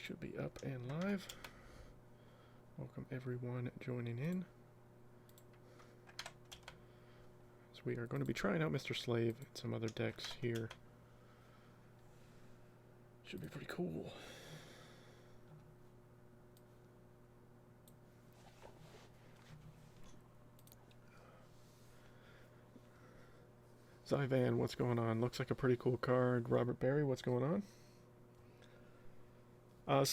should be up and live. Welcome everyone joining in. So we are going to be trying out Mr. Slave and some other decks here. Should be pretty cool. Zyvan, what's going on? Looks like a pretty cool card. Robert Berry, what's going on?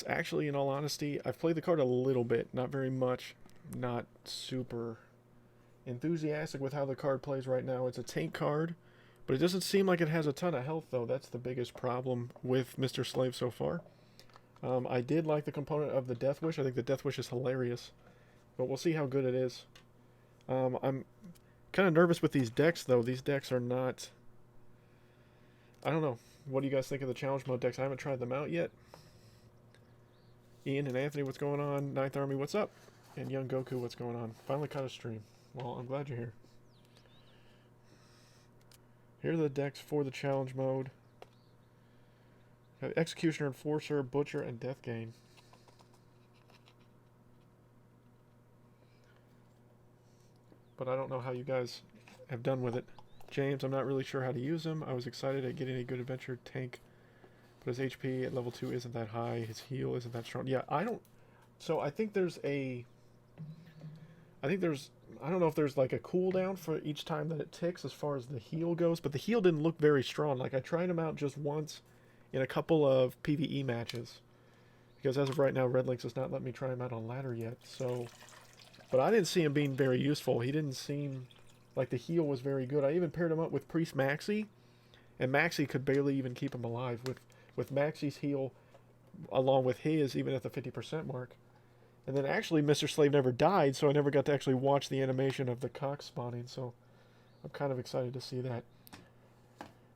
Actually, in all honesty, I've played the card a little bit, not very much, not super enthusiastic with how the card plays right now. It's a tank card, but it doesn't seem like it has a ton of health, though. That's the biggest problem with Mr. Slave so far. I did like the component of the Death Wish. I think the Death Wish is hilarious, but we'll see how good it is. I'm kind of nervous with these decks, though. These decks are not... I don't know. What do you guys think of the Challenge Mode decks? I haven't tried them out yet. Ian and Anthony, what's going on? Ninth Army, what's up? And Young Goku, what's going on? Finally caught a stream. Well, I'm glad you're here. Here are the decks for the Challenge Mode. Got Executioner, Enforcer, Butcher, and Death Gain. But I don't know how you guys have done with it. James, I'm not really sure how to use him. I was excited at getting a good adventure tank, but his HP at level 2 isn't that high. His heal isn't that strong. Yeah, I don't... So I think there's a... I don't know if there's like a cooldown for each time that it ticks as far as the heal goes, but the heal didn't look very strong. Like, I tried him out just once in a couple of PvE matches, because as of right now, Red Lynx has not let me try him out on ladder yet, so... But I didn't see him being very useful. He didn't seem like the heal was very good. I even paired him up with Priest Maxi, and Maxi could barely even keep him alive. With Maxi's heal, along with his, even at the 50% mark. And then actually, Mr. Slave never died, so I never got to actually watch the animation of the cock spawning, so I'm kind of excited to see that.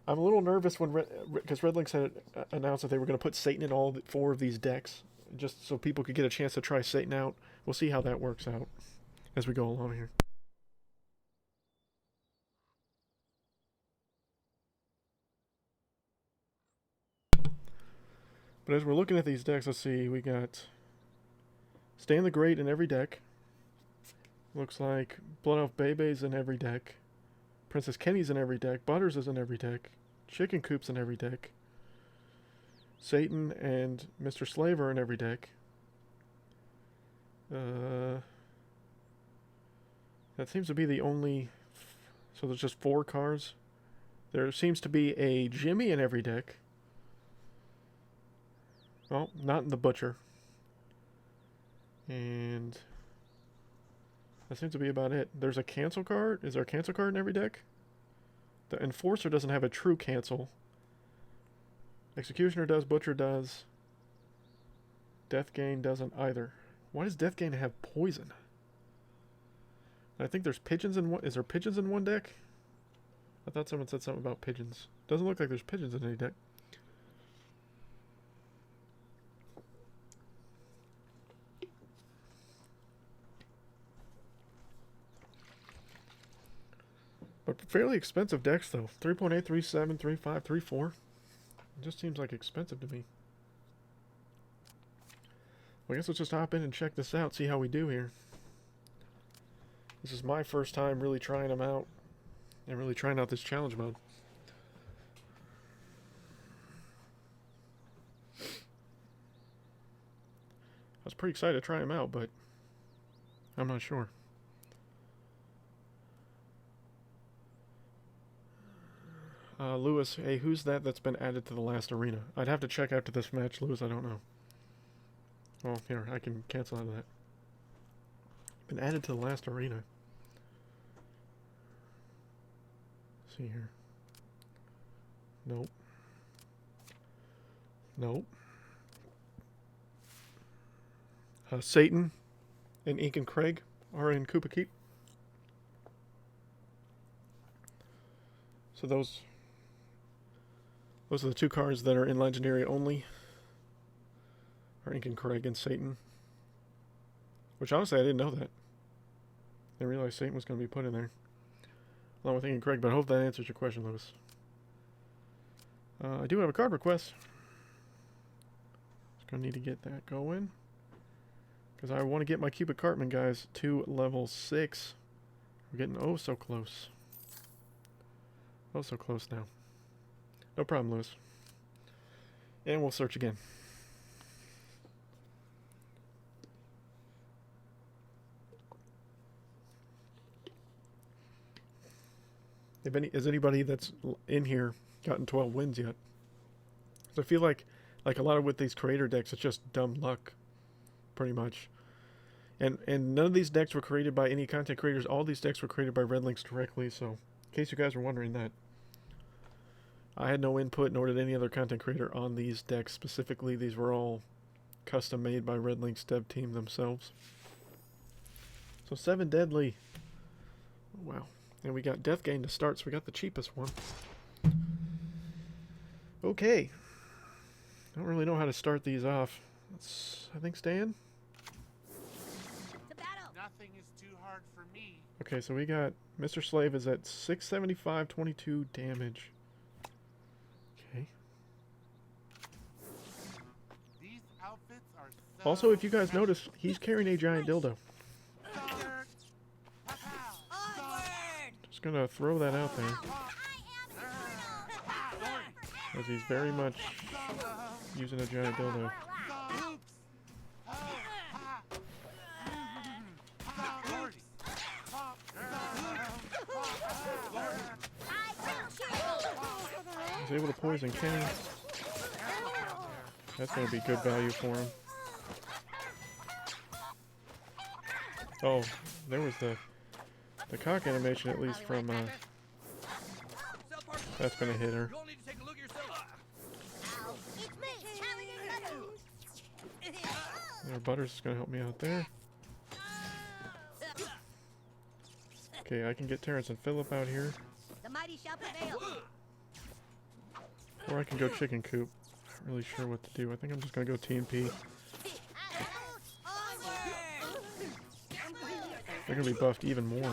I'm a little nervous because Red Lynx had announced that they were going to put Satan in all 4 of these decks, just so people could get a chance to try Satan out. We'll see how that works out as we go along here. But as we're looking at these decks, let's see, we got Stan the Great in every deck. Looks like Blood Elf Bebe's in every deck. Princess Kenny's in every deck. Butters is in every deck. Chicken Coop's in every deck. Satan and Mr. Slave are in every deck. That seems to be the only... So there's just 4 cards. There seems to be a Jimmy in every deck. Well, not in the Butcher. And that seems to be about it. There's a cancel card. Is there a cancel card in every deck? The Enforcer doesn't have a true cancel. Executioner does. Butcher does. Death Gain doesn't either. Why does Death Gain have poison? I think there's pigeons in one. Is there pigeons in one deck? I thought someone said something about pigeons. Doesn't look like there's pigeons in any deck. But fairly expensive decks, though. 3.8, 3.7, 3.5, 3.4. It just seems like expensive to me. Well, I guess let's just hop in and check this out, see how we do here. This is my first time really trying them out, and really trying out this challenge mode. I was pretty excited to try them out, but I'm not sure. Lewis, hey, who's that's been added to the last arena? I'd have to check after this match, Lewis, I don't know. Well, here, I can cancel out of that. Been added to the last arena. Let's see here. Nope. Nope. Satan and Ink and Craig are in Koopa Keep. So those are the 2 cards that are in Legendary only. Are Ink and Craig and Satan. Which honestly I didn't know that. I didn't realize Satan was going to be put in there. Along with Ink and Craig, but I hope that answers your question, Lewis. I do have a card request. Gonna need to get that going. Because I want to get my Cupid Cartman, guys, to level 6. We're getting oh so close. Oh so close now. No problem, Lewis. And we'll search again. Has anybody that's in here gotten 12 wins yet? So I feel like a lot of with these creator decks, it's just dumb luck, pretty much. And none of these decks were created by any content creators. All these decks were created by Red Links directly. So, in case you guys were wondering that, I had no input, nor did any other content creator on these decks specifically. These were all custom made by Red Links dev team themselves. So 7 deadly. Wow. And we got Death Gain to start, so we got the cheapest one. Okay. I don't really know how to start these off. I think Stan? Nothing is too hard for me. Okay, so we got Mr. Slave is at 675, 22 damage. Okay. These outfits are so Also, if you guys notice, he's carrying a giant dildo. Just gonna throw that out there. As he's very much using a giant dildo. He's able to poison Kenny. That's going to be good value for him. Oh, there was the cock animation at least from, that's going to hit her. There, Butters is going to help me out there. Okay, I can get Terrence and Phillip out here. Or I can go Chicken Coop. Not really sure what to do. I think I'm just going to go TNP. They're going to be buffed even more.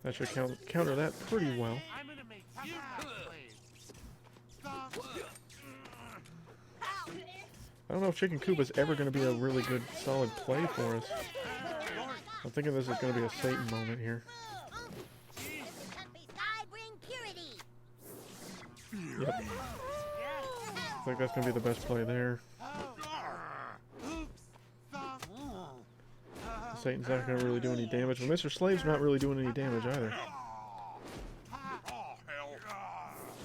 That should counter that pretty well. I don't know if Chicken Coop is ever going to be a really good, solid play for us. I'm thinking this is going to be a Satan moment here. Yep. I think that's going to be the best play there. Satan's not going to really do any damage, but Mr. Slave's not really doing any damage either.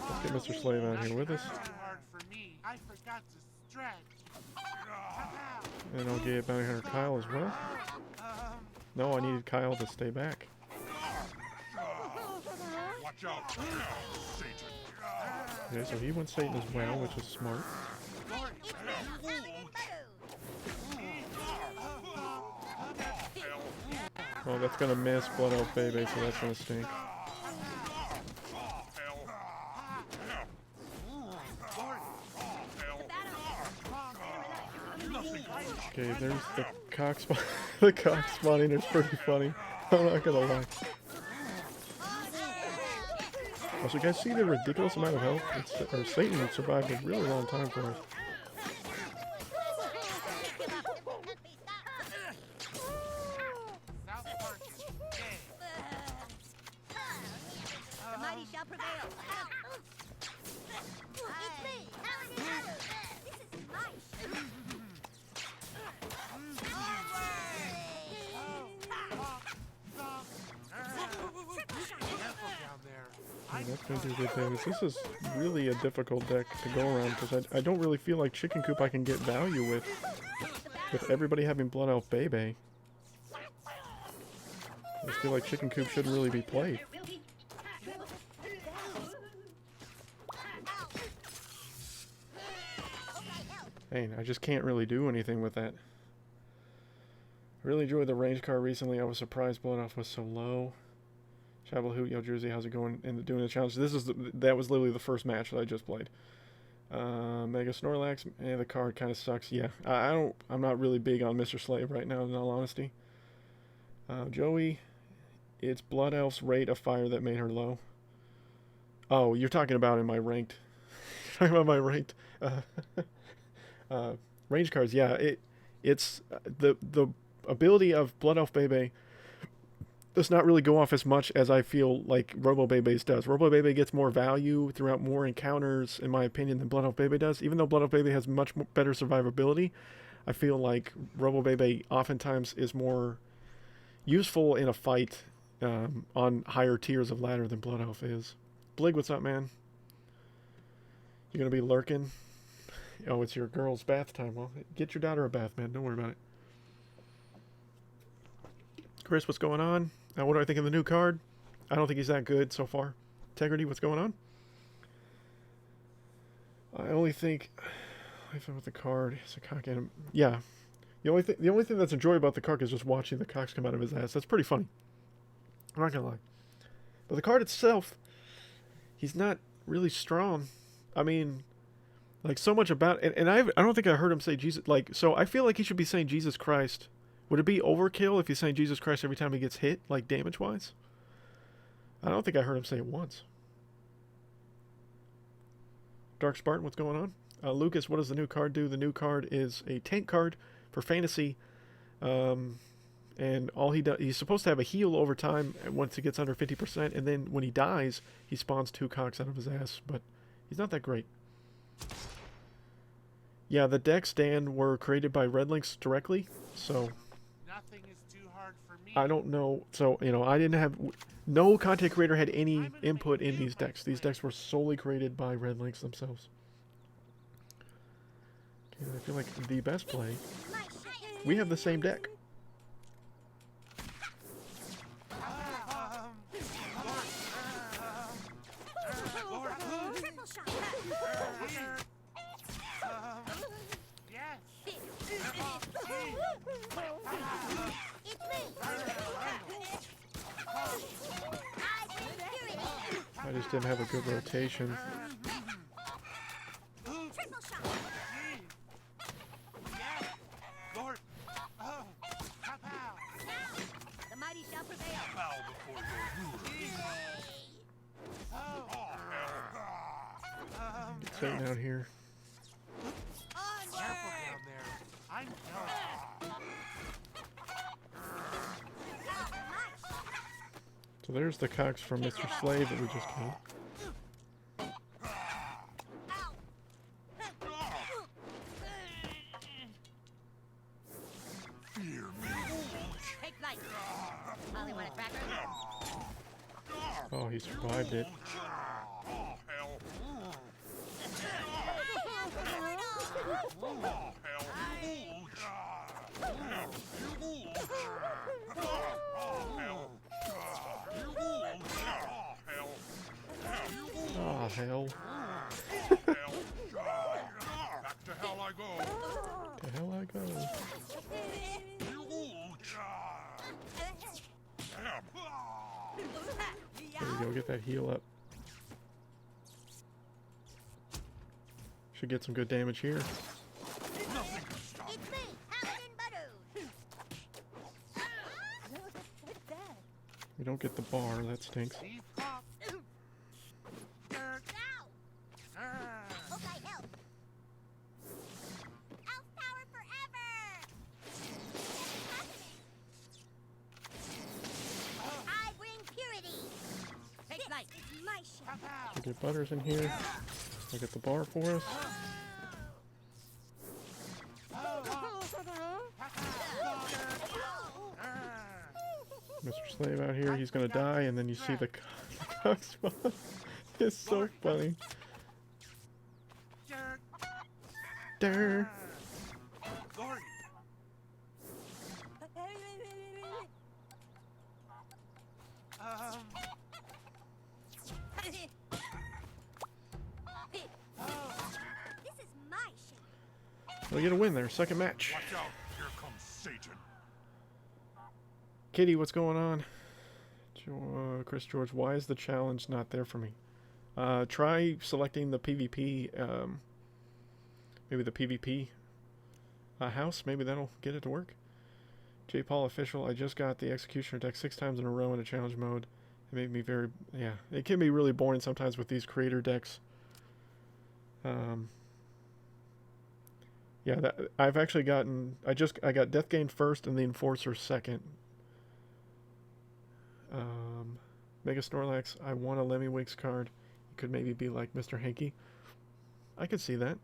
Let's get Mr. Slave out here with us. And I'll get Bounty Hunter Kyle as well. No, I needed Kyle to stay back. Okay, so he went Satan as well, which is smart. Oh, that's gonna miss Blood Elf Baby, so that's gonna stink. Okay, there's the cock spawn. The cock spawning is pretty funny. I'm not gonna lie. Also, you guys see the ridiculous amount of health? Satan survived a really long time for us. That's going to do good damage. This is really a difficult deck to go around because I don't really feel like Chicken Coop I can get value with everybody having Blood Elf Bebe. I just feel like Chicken Coop shouldn't really be played. Hey, I just can't really do anything with that. I really enjoyed the range card recently. I was surprised Blood Elf was so low. Shabalhoot, yo, Drewzy, how's it going? And doing the challenge. That was literally the first match that I just played. Mega Snorlax, the card kind of sucks. Yeah, I'm not really big on Mr. Slave right now, in all honesty. Joey, it's Blood Elf's rate of fire that made her low. Oh, you're talking about in my ranked. talking about my ranked range cards. Yeah, it's the ability of Blood Elf Bebe does not really go off as much as I feel like Robo Bebe's does. Robo Bebe gets more value throughout more encounters, in my opinion, than Blood Elf Bebe does. Even though Blood Elf Bebe has much better survivability, I feel like Robo Bebe oftentimes is more useful in a fight on higher tiers of ladder than Blood Elf is. Blig, what's up, man? You gonna be lurking? Oh, it's your girl's bath time. Well, get your daughter a bath, man. Don't worry about it. Chris, what's going on? What do I think of the new card? I don't think he's that good so far. Integrity, what's going on? I only think with the card is a cock anim. Yeah, the only thing that's enjoyable about the card is just watching the cocks come out of his ass. That's pretty funny. I'm not gonna lie. But the card itself, he's not really strong. I mean, like so much about it, and I don't think I heard him say Jesus. Like, so I feel like he should be saying Jesus Christ. Would it be overkill if he's saying Jesus Christ every time he gets hit, like damage-wise? I don't think I heard him say it once. Dark Spartan, what's going on? Lucas, what does the new card do? The new card is a tank card for fantasy. And all he does, he's supposed to have a heal over time once he gets under 50%, and then when he dies, he spawns 2 cocks out of his ass, but he's not that great. Yeah, the decks, Dan, were created by Redlinks directly, so Nothing is too hard for me. I don't know. So, you know, I didn't have... No content creator had any input in these decks. These decks were solely created by Redlinks themselves. Okay, I feel like the best play... We have the same deck. I just didn't have a good rotation. Get Satan out here. Careful down there. I'm done. So there's the cocks from Mr. Slave that we just killed. Oh, he survived it. Oh, hell. Back to hell I go. To hell I go. There you go, get that heal up. Should get some good damage here. We don't get the bar, that stinks. These cops. Should get Butters in here. I'll get the bar for us. Mr. Slave out here, he's gonna die, and then you see the cock spawn. It's so funny. Durr. We'll get a win there. Second match. Watch out, here comes Satan. Kitty, what's going on? Chris George, why is the challenge not there for me? Try selecting the PvP, maybe the PvP house. Maybe that'll get it to work. J. Paul Official, I just got the Executioner deck 6 times in a row in a challenge mode. It made me very... Yeah, it can be really boring sometimes with these creator decks. Um, yeah, I've actually gotten. I got Death Gain first and the Enforcer second. Mega Snorlax. I want a Lemmiwix card. It could maybe be like Mr. Hanky. I could see that.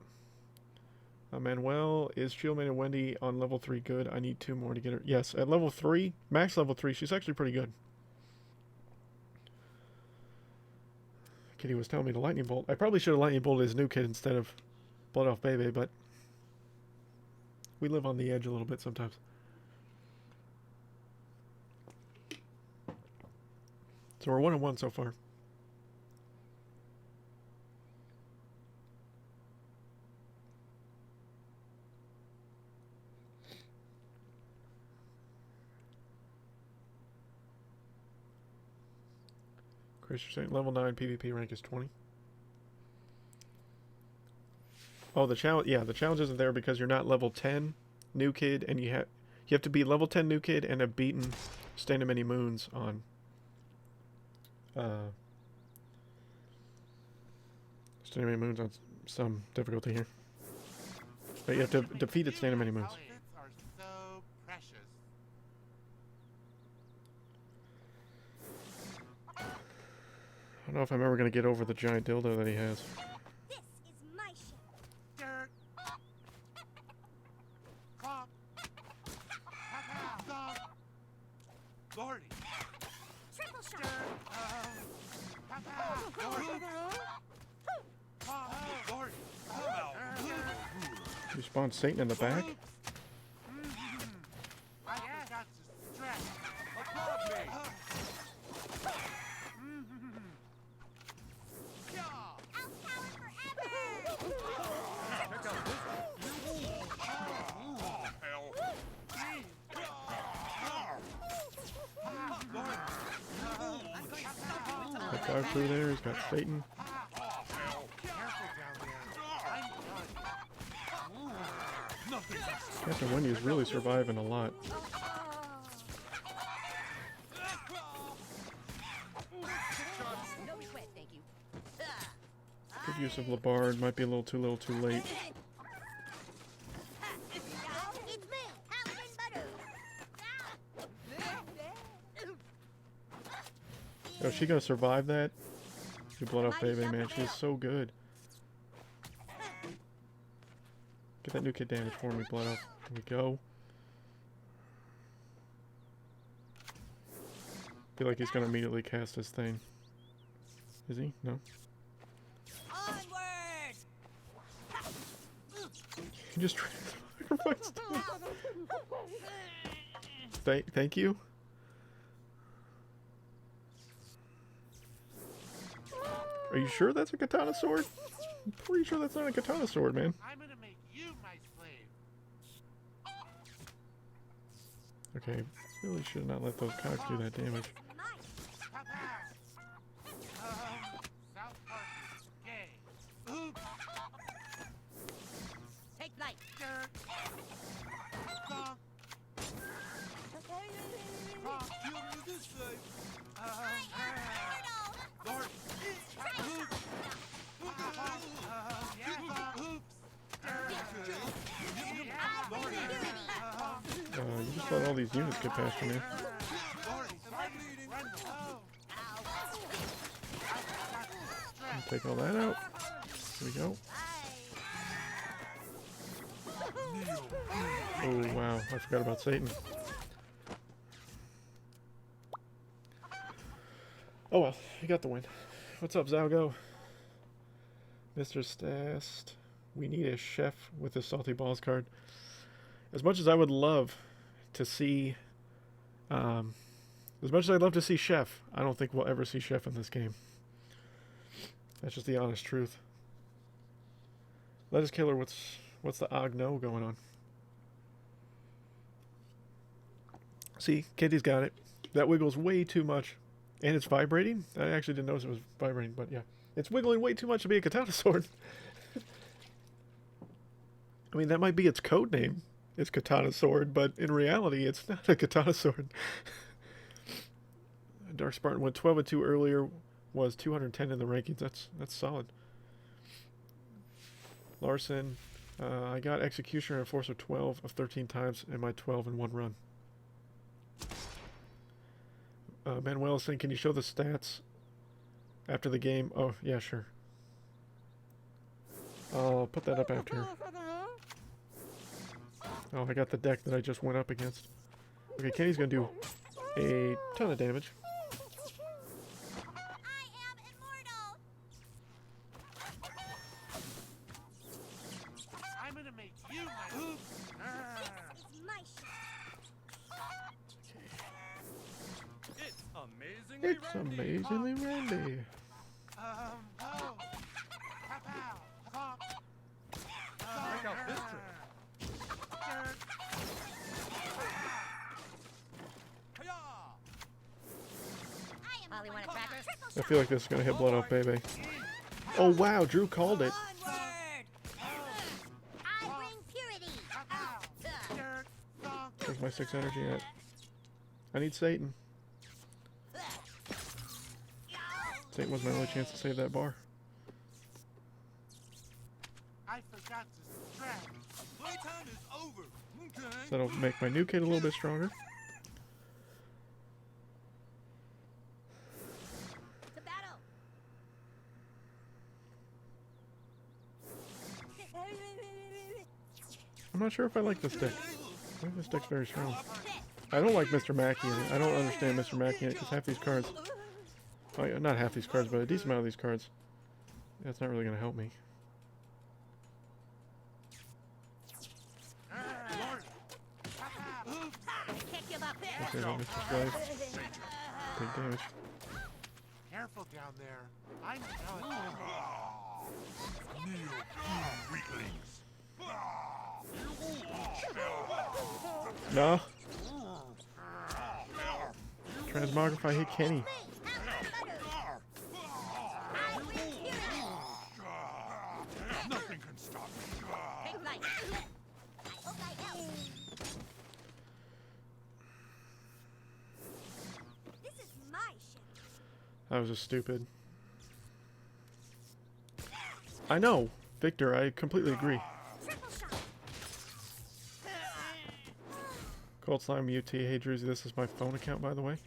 Manuel, is Shieldmane and Wendy on level 3 good? I need 2 more to get her. Yes, at level 3, max level 3, she's actually pretty good. Kitty was telling me to Lightning Bolt. I probably should have Lightning Bolted his new kid instead of Blood Off Bebe, but we live on the edge a little bit sometimes. So we're 1-1 so far. Chris, you're saying level 9 PvP rank is 20. Oh, the challenge. Yeah, the challenge isn't there because you're not level 10 new kid, and you have to be level 10 new kid and have beaten Stand of Many Moons on. Stand of Many Moons on some difficulty here. But you have to defeat it Stand of Many Moons. Outfits are so precious. I don't know if I'm ever going to get over the giant dildo that he has. This is my ship. Dirt. Clop. Dog. Lordy. Triple shot. Lordy. Lordy. You spawn Satan in the back? I got to stretch. Outpower forever. Got Dog through there, he's got Satan. Careful down there. I'm done. Captain Wendy is really surviving a lot. No sweat, thank you. Good use of Labard, might be a little too late. It's me, Paladin Butter. Oh, is she gonna survive that? You Blood Off Bebe, man, she is so good. Get that new kid damage for me, Blood Off. Here we go. Feel like he's gonna immediately cast his thing. Is he? No. Onward! He just sacrificed. Thank you. Are you sure that's a katana sword? I'm pretty sure that's not a katana sword, man. I'm gonna make you my slave. Okay, really should not let those cocks do that damage. South Park is gay. Oops. Take light. Dirt. Dog. You this way. Lord. You just let all these units get past you, man. Take all that out. Here we go. Oh, wow. I forgot about Satan. Oh well, you got the win. What's up, Zalgo? Mr. Stast. We need a chef with a Salty Balls card. As much as I would love to see... as much as I'd love to see Chef, I don't think we'll ever see Chef in this game. That's just the honest truth. Lettuce Killer, what's the Ogno going on? See, Kitty's got it. That wiggles way too much. And it's vibrating? I actually didn't notice it was vibrating, but yeah. It's wiggling way too much to be a katana sword. I mean, that might be its code name. It's katana sword, but in reality, it's not a katana sword. Dark Spartan went 12-2 earlier, was 210 in the rankings. That's solid. Larson. I got Executioner and Enforcer 12 of 13 times in my 12 in one run. Manuel is saying, can you show the stats after the game? Oh, yeah, sure. I'll put that up after. Oh, I got the deck that I just went up against. Okay, Kenny's gonna do a ton of damage. I am immortal. I'm gonna make you my oops. It's my shit. It's amazingly It's amazingly randy. Oh. Pow, pow. Clomp. Check out this trick. Molly, want a cracker? I feel like this is gonna hit Blood Off Baby. Oh wow, Drew called it. Onward! I bring purity. Dirt. Thunk. Where's my 6 energy at? I need Satan. Satan was my only chance to save that bar. I forgot to subtract. Playtime is over. Okay. So that'll make my new kid a little bit stronger. To battle. I'm not sure if I like this deck. I think this deck's very strong. I don't like Mr. Mackey in it. I don't understand Mr. Mackey in it because half these cards... Oh, yeah, not half these cards, but a decent amount of these cards. That's not really going to help me. Kick him up. Okay, that misses life. Big damage. Careful down there. I'm telling you. Kneel, you weaklings. No. Transmogrify hit Kenny. Nothing can stop me. Take flight. I hope I help. This is my shit. That was just stupid. I know, Victor, I completely agree. Triple shot. Cold Slime UT, hey Drewzy, this is my phone account by the way.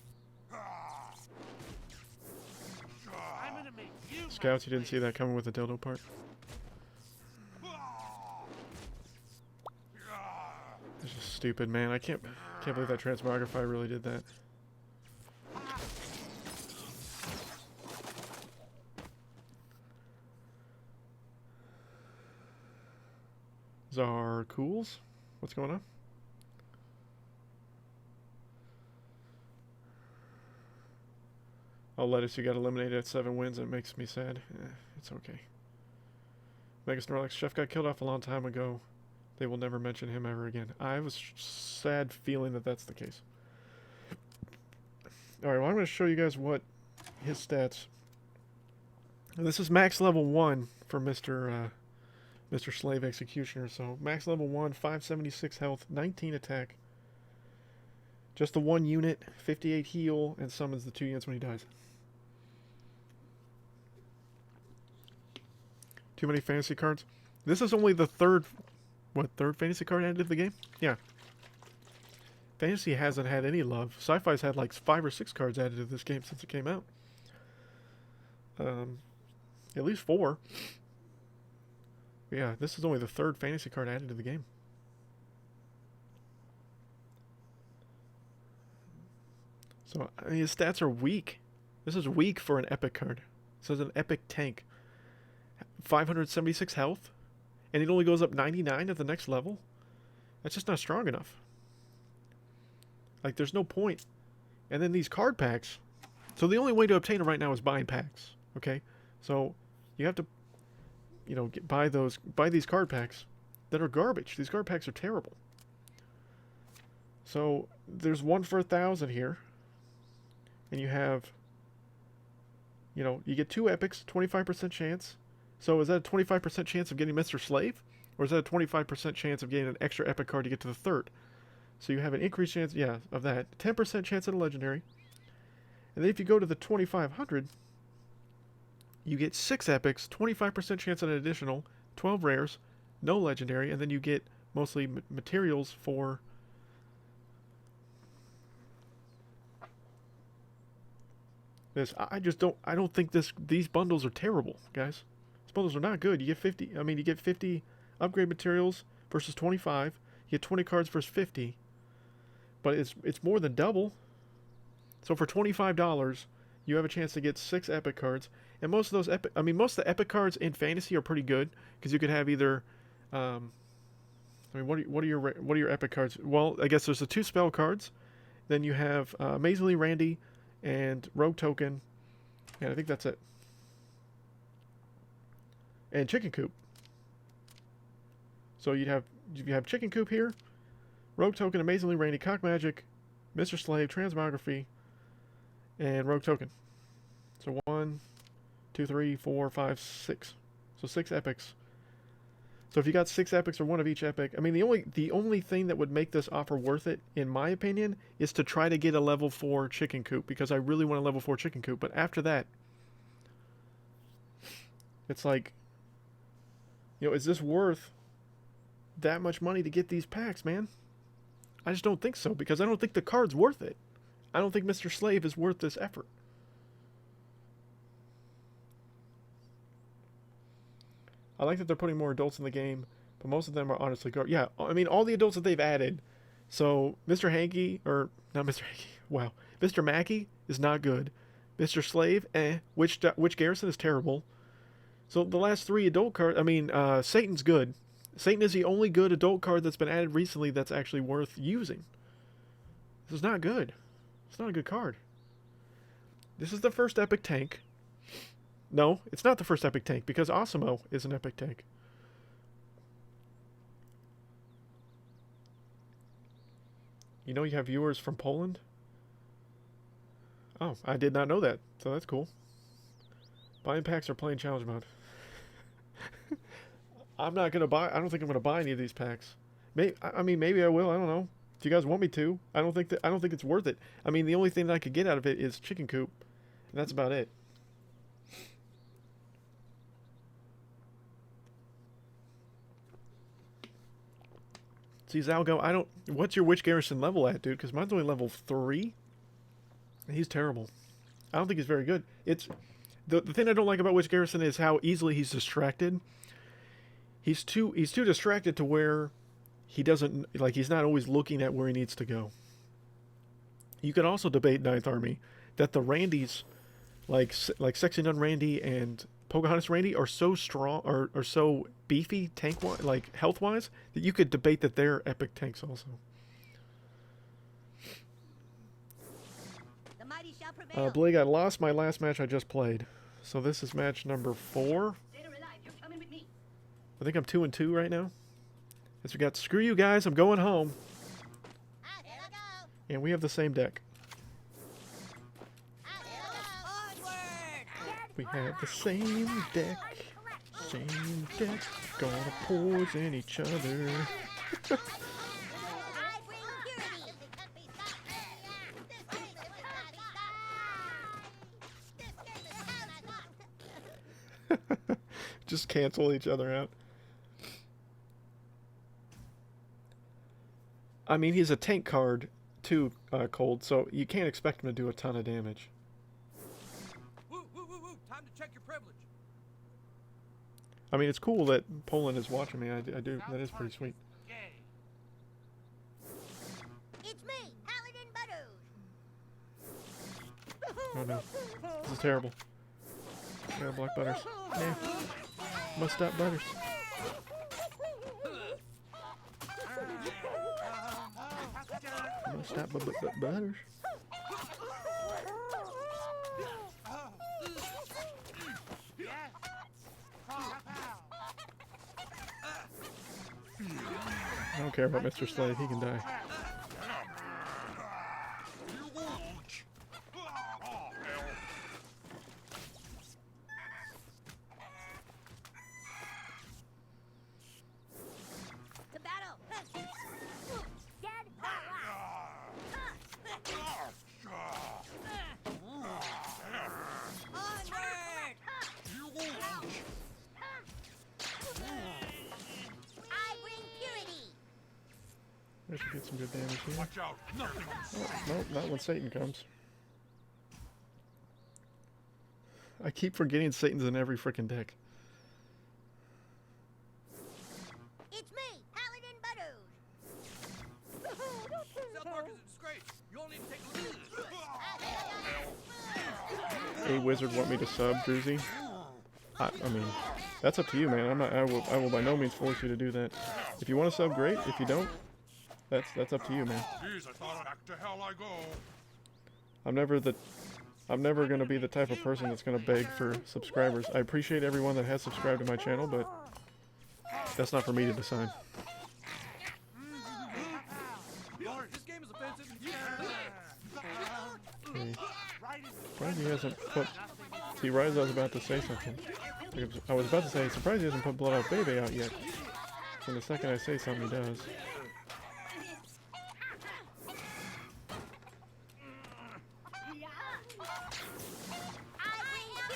I'm gonna make you my Scouts, you didn't see slave. that coming with the dildo part. It's just stupid, man. I can't believe that Transmogrify really did that. Zar Cools? What's going on? Oh, Lettuce, you got eliminated at 7 wins. It makes me sad. It's okay. Mega Snorlax, Chef got killed off a long time ago. They will never mention him ever again. I have a sad feeling that that's the case. Alright, well I'm going to show you guys what his stats... And this is max level 1 for Mr. Slave Executioner. So max level 1, 576 health, 19 attack. Just the 1 unit, 58 heal, and summons the 2 units when he dies. Too many fantasy cards? This is only the third fantasy card added to the game? Yeah. Fantasy hasn't had any love. Sci-Fi's had like 5 or 6 cards added to this game since it came out. At least 4. Yeah, this is only the third fantasy card added to the game. So, I mean, his stats are weak. This is weak for an epic card. This is an epic tank. 576 health, and it only goes up 99 at the next level. That's just not strong enough. Like, there's no point. And then these card packs. So the only way to obtain them right now is buying packs. Okay? So you have to, you know, buy these card packs that are garbage. These card packs are terrible. So there's 1 for 1,000 here. And you have, you know, you get 2 epics, 25% chance. So is that a 25% chance of getting Mr. Slave? Or is that a 25% chance of getting an extra epic card to get to the 3rd? So you have an increased chance, yeah, of that. 10% chance at a legendary. And then if you go to the 2500, you get 6 epics, 25% chance at an additional, 12 rares, no legendary, and then you get mostly materials for this. I just don't. I don't think these bundles are terrible, guys. These bundles are not good. You get 50. I mean, you get 50 upgrade materials versus 25. You get 20 cards versus 50. But it's more than double. So for $25, you have a chance to get 6 epic cards, and most of those epic. I mean, most of the epic cards in fantasy are pretty good because you could have either. I mean, what are your epic cards? Well, I guess there's the 2 spell cards. Then you have Amazingly Randy and Rogue Token, and I think that's it. And Chicken Coop. So you have Chicken Coop here, Rogue Token, Amazingly Randy, Cock Magic, Mr. Slave, Transmography, and Rogue Token. So 1, 2, 3, 4, 5, 6. So 6 epics. So if you got 6 epics or 1 of each epic, I mean the only thing that would make this offer worth it, in my opinion, is to try to get a level 4 Chicken Coop, because I really want a level 4 Chicken Coop. But after that, it's like, is this worth that much money to get these packs, man? I just don't think so, because I don't think the card's worth it. I don't think Mr. Slave is worth this effort. I like that they're putting more adults in the game, but most of them are honestly garbage. Yeah, I mean, all the adults that they've added. So, Mr. Hanky, or not Mr. Hanky, wow. Mr. Mackey is not good. Mr. Slave, Witch Garrison is terrible. So, the last 3 adult cards, I mean, Satan's good. Satan is the only good adult card that's been added recently that's actually worth using. This is not good. It's not a good card. This is the first epic tank. No, it's not the first epic tank, because Osimo is an epic tank. You know you have viewers from Poland? Oh, I did not know that, so that's cool. Buying packs or playing challenge mode. I'm not gonna buy. I don't think I'm gonna buy any of these packs. I mean, maybe I will. I don't know. If you guys want me to, I don't think it's worth it. I mean, the only thing that I could get out of it is Chicken Coop, and that's about it. See, Zalgo, what's your Witch Garrison level at, dude? Because mine's only level 3. He's terrible. I don't think he's very good. It's the thing I don't like about Witch Garrison is how easily he's distracted. He's too distracted to where he doesn't, like, he's not always looking at where he needs to go. You could also debate Ninth Army that the Randys, like Sexy Nun Randy and Pocahontas Randy, are so strong, or so beefy tank-wise, like health-wise, that you could debate that they're epic tanks also. The mighty shall prevail. Blake, I lost my last match I just played, so this is match number 4. I think I'm 2-2 right now. As we got Screw You Guys, I'm going home. And we have the same deck. We have the same deck. Same deck. Gonna poison each other. Just cancel each other out. I mean, he's a tank card too, Cold, so you can't expect him to do a ton of damage. Woo, woo, woo, woo. Time to check your privilege. I mean, it's cool that Poland is watching me. I do. That is pretty sweet. It's me, Paladin Butters. Oh no, this is terrible. Yeah, Black Butters. Yeah, must stop Butters. Must stop Butters. I don't care about Mr. Slave. He can die. To battle. Dead. Onward. I should get some good damage here. Watch out. Nothing can Oh, stop nope, not when Satan comes. I keep forgetting Satan's in every frickin' deck. It's me, Paladin Butters. South Park is a disgrace. You all need to take a look at this. Hey, Wizard, want me to sub, Drewzy? I mean, that's up to you, man. I will by no means force you to do that. If you want to sub, great. If you don't, that's up to you, man. Jeez, I thought back to hell I go. I'm never gonna be the type of person that's gonna beg for subscribers. I appreciate everyone that has subscribed to my channel, but that's not for me to decide. This game is offensive and you Okay. Surprised he hasn't put. See, Rise, I was about to say something. I was about to say, surprised he hasn't put Blood Out Baby out yet. And the second I say something, he does.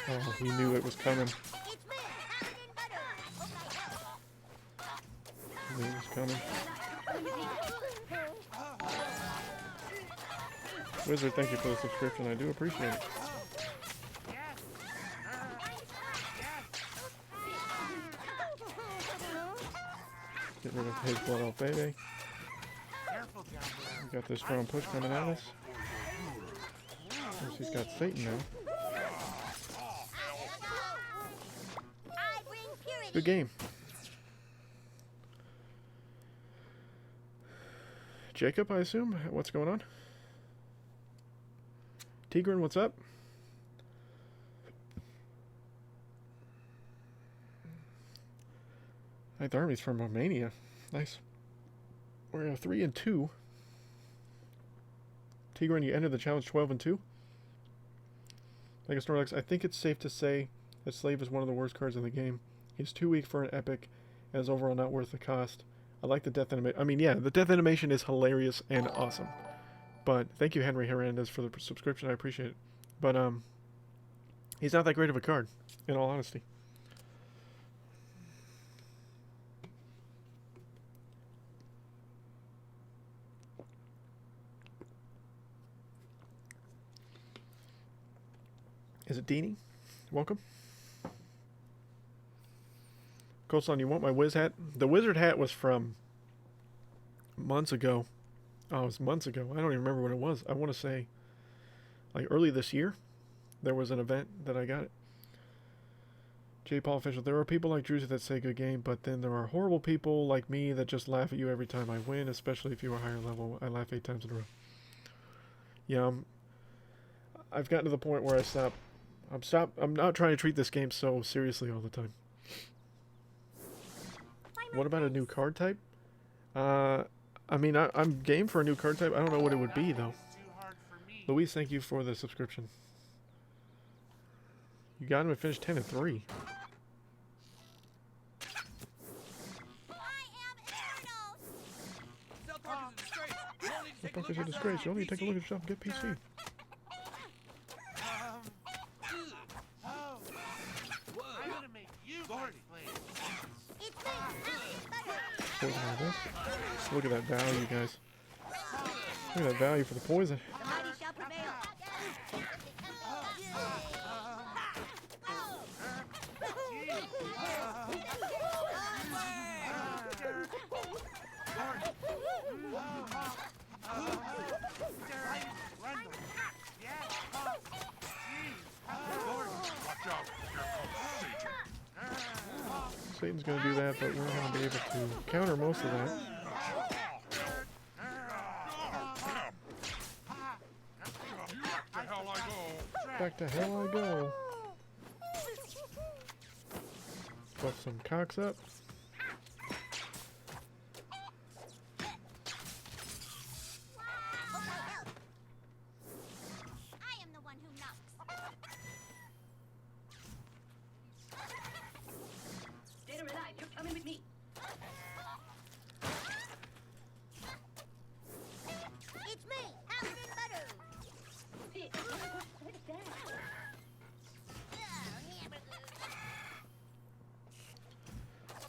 Oh, he knew it was coming. It's me, Paladin Butters. He knew it was coming. Wizard, thank you for the subscription. I do appreciate it. Get rid of his Blood Out Baby. Careful down there. We got this strong push coming at us. Course, he's got Satan now. I bring purity. Good game. Jacob, I assume? What's going on? Tigran, what's up? Ninth Army's from Romania. Nice. We're 3-2. Tigran, you entered the challenge 12-2. Mega Snorlax, I think it's safe to say that Slave is one of the worst cards in the game. He's too weak for an epic and is overall not worth the cost. I like the death animation. I mean, yeah, the death animation is hilarious and awesome. But thank you, Henry Hernandez, for the subscription. I appreciate it. But he's not that great of a card, in all honesty. Is it Deanie? Welcome. Coastline, you want my Wiz hat? The Wizard hat was from months ago. Oh, it was months ago. I don't even remember what it was. I want to say, like, early this year, there was an event that I got it. J. Paul Official, there are people like Drewzy that say good game, but then there are horrible people like me that just laugh at you every time I win, especially if you are higher level. I laugh 8 times in a row. Yeah, I've gotten to the point where I'm not trying to treat this game so seriously all the time. What about a new card type? I mean, I'm game for a new card type. I don't know what it would be, though. Too hard for me. Louise, thank you for the subscription. You got him to finish 10-3. I am immortal. South Park is a disgrace. You all need to The take a fuck look is a at disgrace? You only PC. take a look at yourself and get PC. I'm gonna make you my slave. It's me, Paladin Butters. Poison like this. Look at that value, guys. Look at that value for the poison. The mighty shall prevail. Watch out. Here comes Satan. Satan's gonna do that, but we're gonna be able to counter most of that. Back to hell I go. Back to hell I go. Buff some cocks up. I am the one who knocks. Dead or alive, you're coming with me. It's me, Paladin Butters. What is that?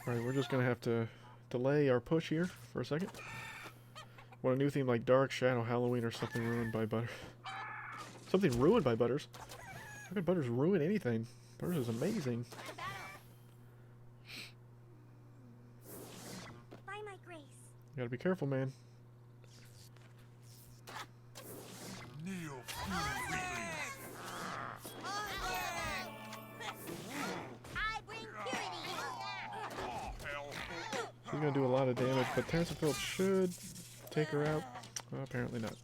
Alright, we're just gonna have to delay our push here for a second. Want a new theme like Dark Shadow Halloween or something ruined by Butter? Something ruined by Butters? How could Butters ruin anything? Butters is amazing. By my grace. You gotta be careful, man. Kneel, you weaklings. I bring purity. Oh, hell. She's gonna do a lot of damage, but Terrence and Phillips should take her out. Well, apparently not.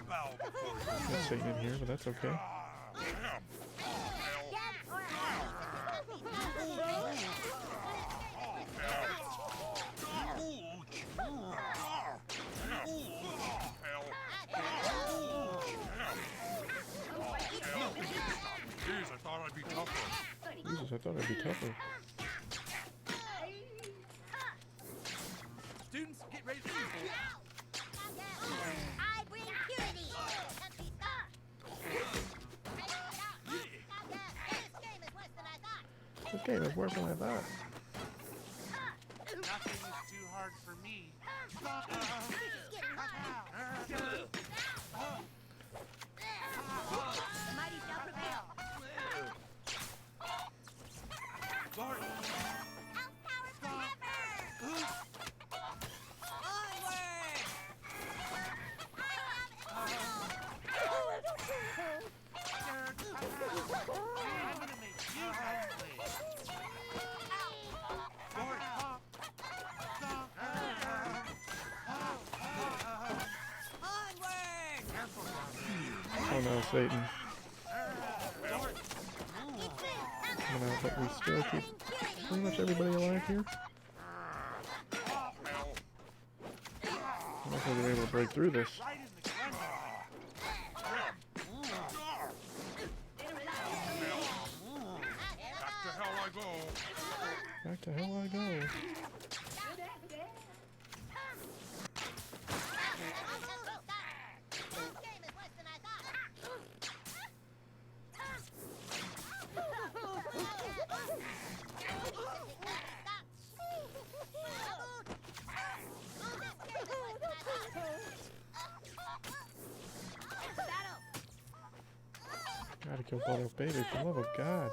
Bow before you. There's Satan in here, but that's okay. Damn. Oh, hell. Death or hell. Jeez, I thought I'd be tougher. Jesus, I thought I'd be tougher. Students, get ready for school. I bring purity. This game is worse than I thought. This game is worse than I thought. Nothing is too hard for me. The mighty shall prevail. Guard. Outpowered forever. Onward! I'm gonna make you guys play. Guard. Onward! Careful down Oh no, Satan. Guard. You know, but we still keep pretty much everybody alive here. Hell. I don't think we're able to break through this. right in the gun. Back to hell I go. Back to hell I go. Gotta kill Butter Baby, for the love of God.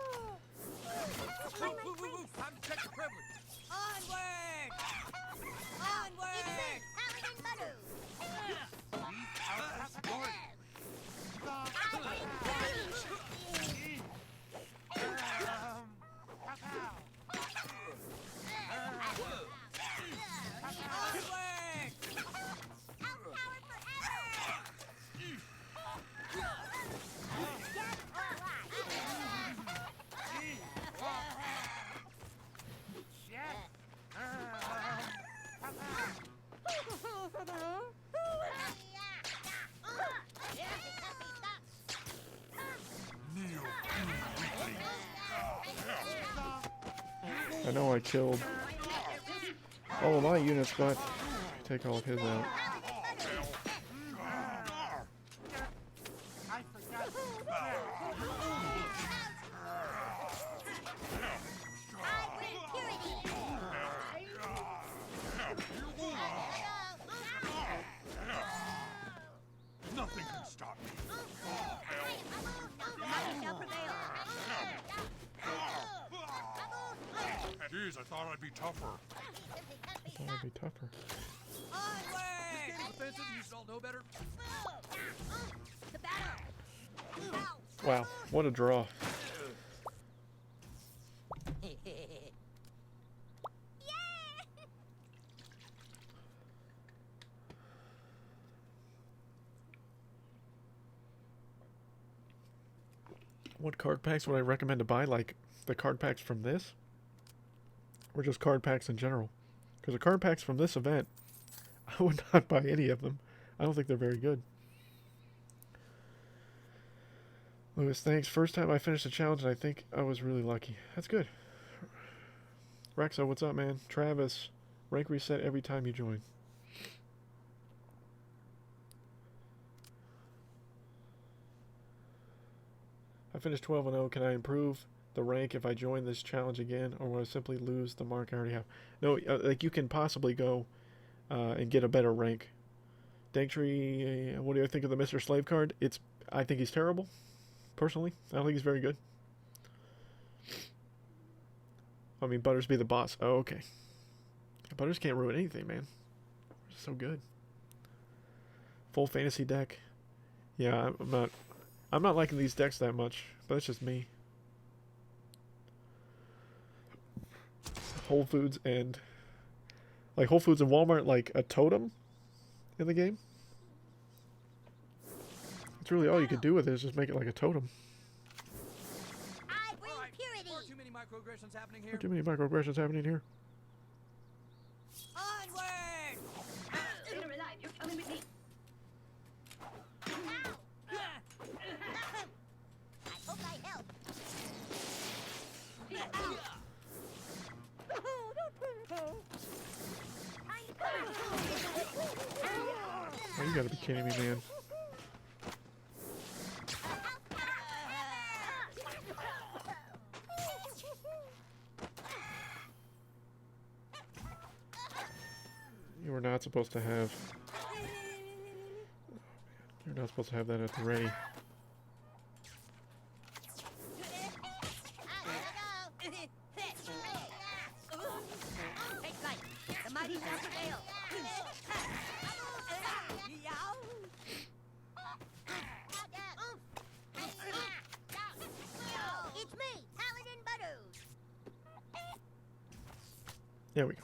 Woo, woo, woo, woo. Time to check your privilege. Onward! Onward! Guard. Onward! Kneel, you weaklings. I know I killed all of my units, but take all of his out. I forgot. Nothing can stop me. Jeez, I thought I'd be tougher. I thought I'd be tougher. Onward! Offensive, you should all know better. Wow, what a draw. What card packs would I recommend to buy? Like the card packs from this? Or just card packs in general? Because the card packs from this event, I would not buy any of them. I don't think they're very good. Lewis, thanks. First time I finished the challenge, and I think I was really lucky. That's good. Rexo, what's up, man? Travis, rank reset every time you join. I finished 12-0. Can I improve the rank if I join this challenge again, or will I simply lose the mark I already have? No, like you can possibly go and get a better rank Danktree, what do you think of the Mr. Slave card? I think he's terrible, personally. I don't think he's very good. I mean, Buttersby the boss. Oh, okay. Butters can't ruin anything, man. He's so good. Full fantasy deck. Yeah, I'm not liking these decks that much, but that's just me. Whole Foods and Walmart, like a totem in the game. It's really all you could do with it is just make it like a totem. I bring All right, purity. far too many microaggressions happening here. Too many microaggressions happening here. Onward! Dead or alive, you're coming with me. I hope I help. Oh, you gotta be kidding me, man. You were not supposed to have... You're not supposed to have that at the ready. Take flight. The mighty shall prevail. It's me, Paladin Butters. There we go.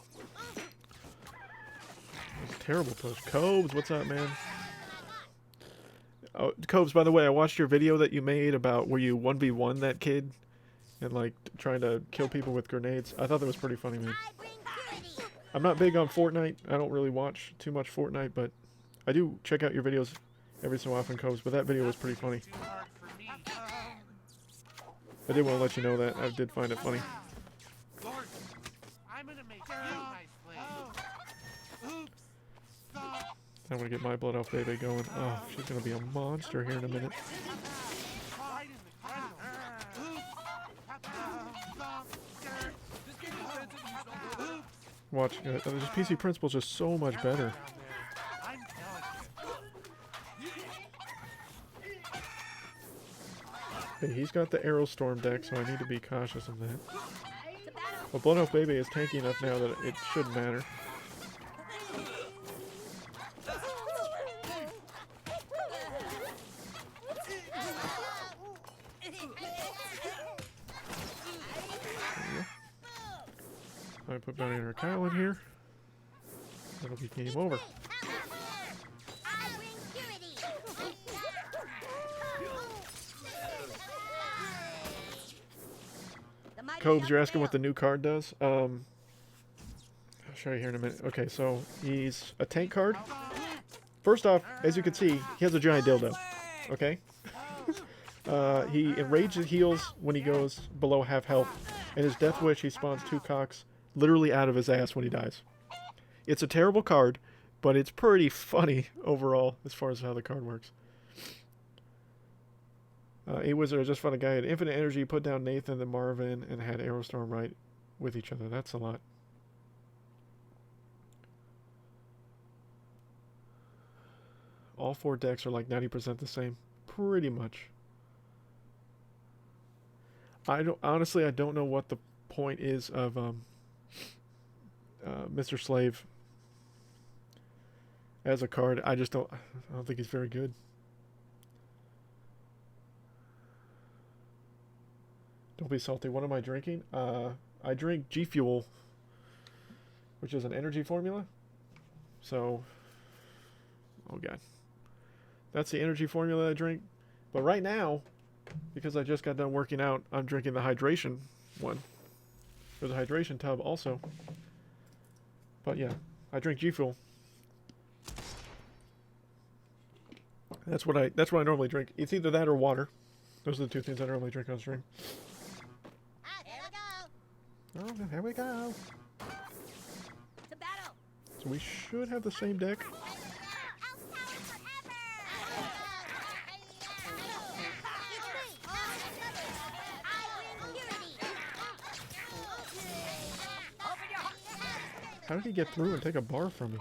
That's a terrible push. Cobes, what's up, man? Oh, Cobes, by the way, I watched your video that you made about where you 1v1 that kid and, like, trying to kill people with grenades. I thought that was pretty funny, man. I bring purity. I'm not big on Fortnite. I don't really watch too much Fortnite, but I do check out your videos every so often, Cobes, but that video was pretty funny. Too hard for me. I did want to let you know that. I did find it funny. Lord, I'm gonna make you my slave. Oops. Stop. I'm going to get my blood off baby going. Oh, she's going to be a monster here in a minute. Right in the cradle. Oops. Stop. This game is offensive and you don't know it. Watch, this PC Principal's just so much better. Down there. I'm delicate. Hey, he's got the Aerostorm deck, so I need to be cautious of that. To battle. But Blood Elf Baby is tanky enough now that it shouldn't matter. I put Bounty Hunter Kyle in here. That'll be game over. I bring purity. The mighty Cobes, shall you're asking what the prevail. new card does? I'll show you here in a minute. Okay, so he's a tank card. First off, as you can see, he has a giant dildo. Okay? He enrages heals when he goes below half health. And his Death Wish, he spawns 2 cocks literally out of his ass when he dies. It's a terrible card, but it's pretty funny overall as far as how the card works. A-Wizard, I just found a guy had infinite energy, put down Nathan and Marvin, and had Aerostorm right with each other. That's a lot. All 4 decks are like 90% the same. Pretty much. Honestly, I don't know what the point is of Mr. Slave as a card. I don't think he's very good. Don't be salty. What am I drinking? I drink G Fuel, which is an energy formula. So, oh god. That's the energy formula I drink. But right now, because I just got done working out, I'm drinking the hydration one. There's a hydration tub also. But yeah, I drink G Fuel. That's what I normally drink. It's either that or water. Those are the 2 things I normally drink on stream. There we go. Oh, here we go. To battle. So we should have the same deck. How did he get through and take a bar from me?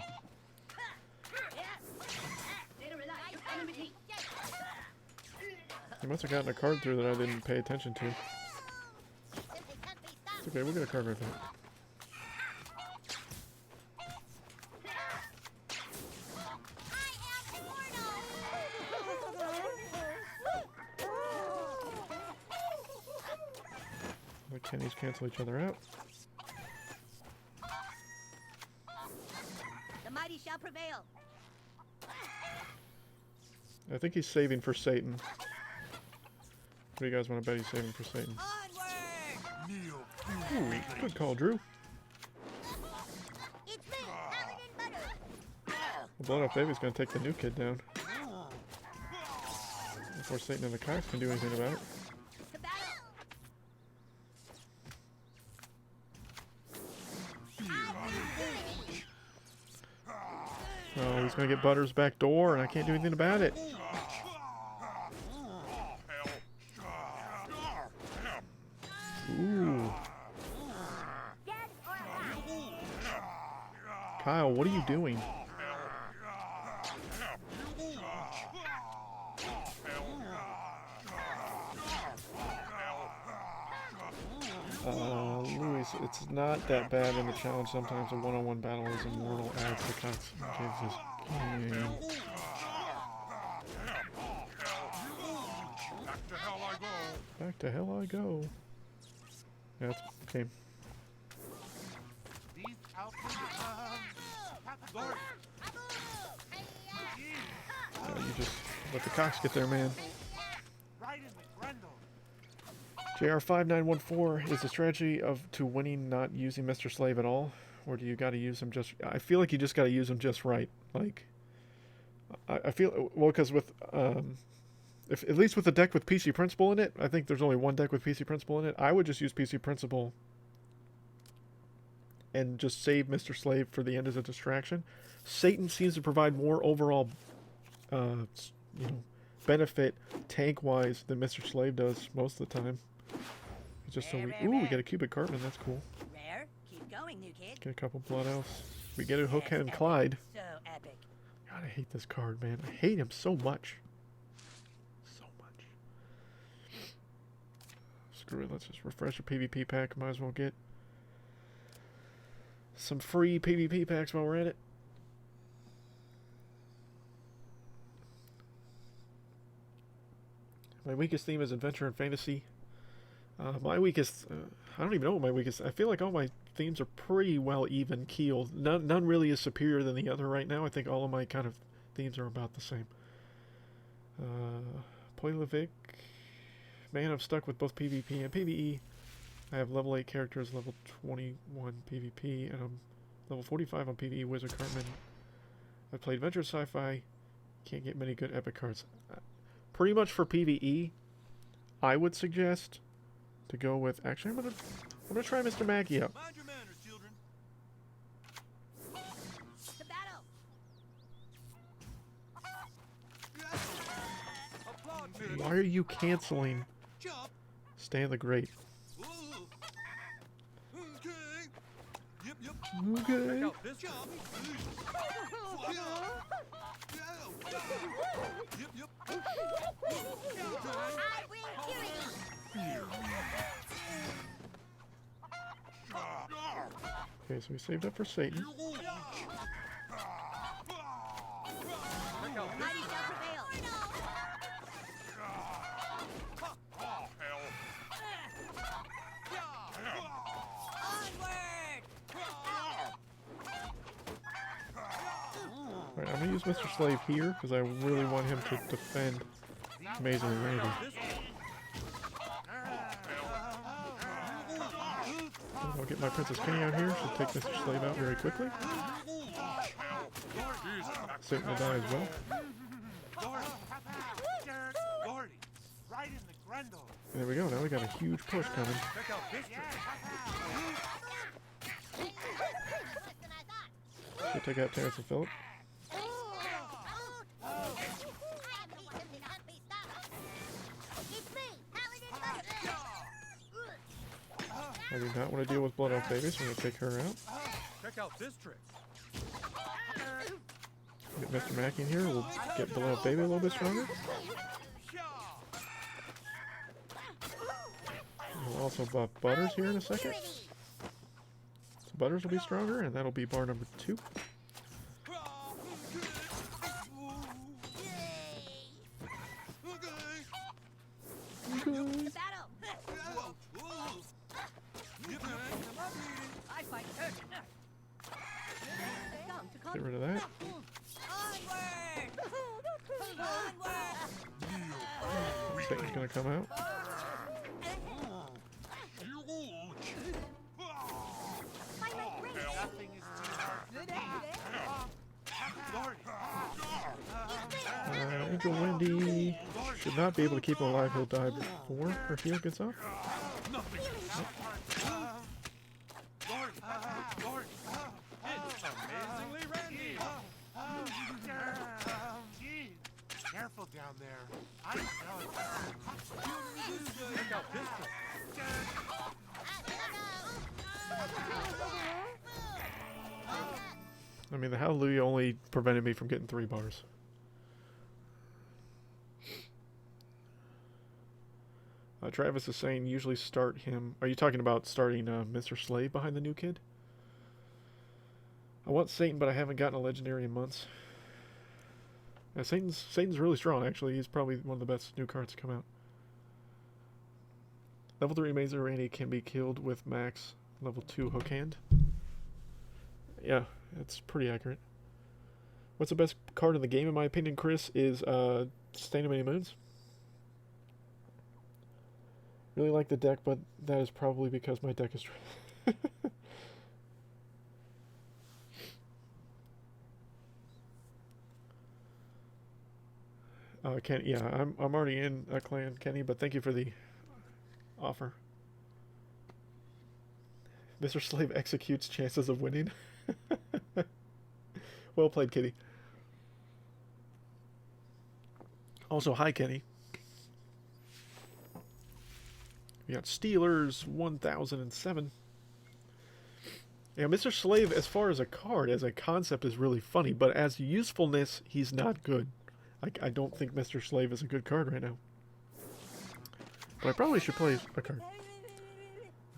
must have gotten a card through that I didn't pay attention to. Simply can't be stopped. It's okay, we'll get a card right back. I am immortal. The Kennys cancel each other out. The mighty shall prevail. I think he's saving for Satan. What do you guys want to bet he's saving for Satan? Onward! Kneel. Ooh, good call, Drew. It's me, Paladin Butter. The Blood Off Baby's gonna take the new kid down. Before Satan and the Cox can do anything about it. To battle. Oh, he's gonna get Butter's back door, and I can't do anything about it. Ooh. Dead or alive. Kyle, what are you doing? Louis, it's not that bad in the challenge. Sometimes a one-on-one battle is immortal adds to Cox James's game. Back to hell I go. Back to hell I go. Yeah, it's okay. These outfits, Lord, Yeah, you just let the Cox get there, man. right in the grundle. JR5914, is the strategy to winning not using Mr. Slave at all? Or do you gotta use him just... I feel like you just gotta use him just right. Like, I feel... Well, because with... if at least with a deck with PC Principle in it, I think there's only one deck with PC Principle in it. I would just use PC Principle and just save Mr. Slave for the end as a distraction. Satan seems to provide more overall, benefit tank-wise than Mr. Slave does most of the time. It's just so weak. Ooh, we get a Cubic Cartman. That's cool. Rare. Keep going, new kid. Get a couple Blood Elves. We get a Hook and Clyde. So epic. God, I hate this card, man. I hate him so much. So much. Screw it. Let's just refresh a PvP pack. Might as well get some free PvP packs while we're at it. My weakest theme is adventure and fantasy. My weakest... I don't even know what my weakest... I feel like all my themes are pretty well even keeled. None really is superior than the other right now. I think all of my kind of themes are about the same. Poilovic. Man, I'm stuck with both PvP and PvE. I have level 8 characters, level 21 PvP, and I'm level 45 on PvE Wizard Cartman. I played Adventure Sci-Fi. Can't get many good epic cards. Pretty much for PvE, I would suggest to go with... Actually, I'm gonna try Mr. Mackey out. Mind your manners, children. To battle. Applaud me. Why are you canceling Jump. Stan the Great? Ooh. Okay. Yep, yep. Okay. Check out this jump. Fly up. Yep, yep. I will hear you. Okay, so we saved up for Satan. Check out The mighty shall prevail. Alright, I'm gonna use Mr. Slave here because I really want him to defend Amazingly Randy. I'll get my Princess Kenny out here. She'll take Mr. Slave out very quickly. Satan will die as well. Lord, Lordy, right in the grundle. And there we go. Now we got a huge push coming. Check out this trick. Less than I thought. She'll take out Terrence and Phillip. Simply can't be stopped. It's me, Paladin Butter. I do not want to deal with Blood Elf Baby, so I'm going to take her out. Check out this trick. Get Mr. Mackey in here. We'll get Blood Elf Baby a little bit stronger. also buff Butters here in a second. So Butters will be stronger, and that'll be bar number 2. The battle. I fight first. Come to Get rid of that. Satan's gonna come out. Nothing is too hard for me. Lordy. Angel Wendy should not be able to keep him alive. He'll die before her heal gets off. Lordy. It's amazingly randy. Jeez. Careful down there. I know it's Check out pistol. I mean, the Hallelujah only prevented me from getting 3 bars. Travis is saying usually start him. Are you talking about starting Mr. Slave behind the new kid? I want Satan, but I haven't gotten a legendary in months. Yeah, Satan's really strong, actually. He's probably one of the best new cards to come out. Level 3 Mazer Randy can be killed with max level 2 hook hand. Yeah, that's pretty accurate. What's the best card in the game, in my opinion, Chris, is Stain of Many Moons. Really like the deck, but that is probably because my deck is... Kenny, yeah, I'm already in a clan, Kenny, but thank you for the offer. Mr. Slave executes chances of winning. Well played, Kitty. Also, hi, Kenny. We got Steelers 1007. Yeah, Mr. Slave, as far as a card, as a concept, is really funny, but as usefulness, he's not good. I don't think Mr. Slave is a good card right now. But I probably should play a card.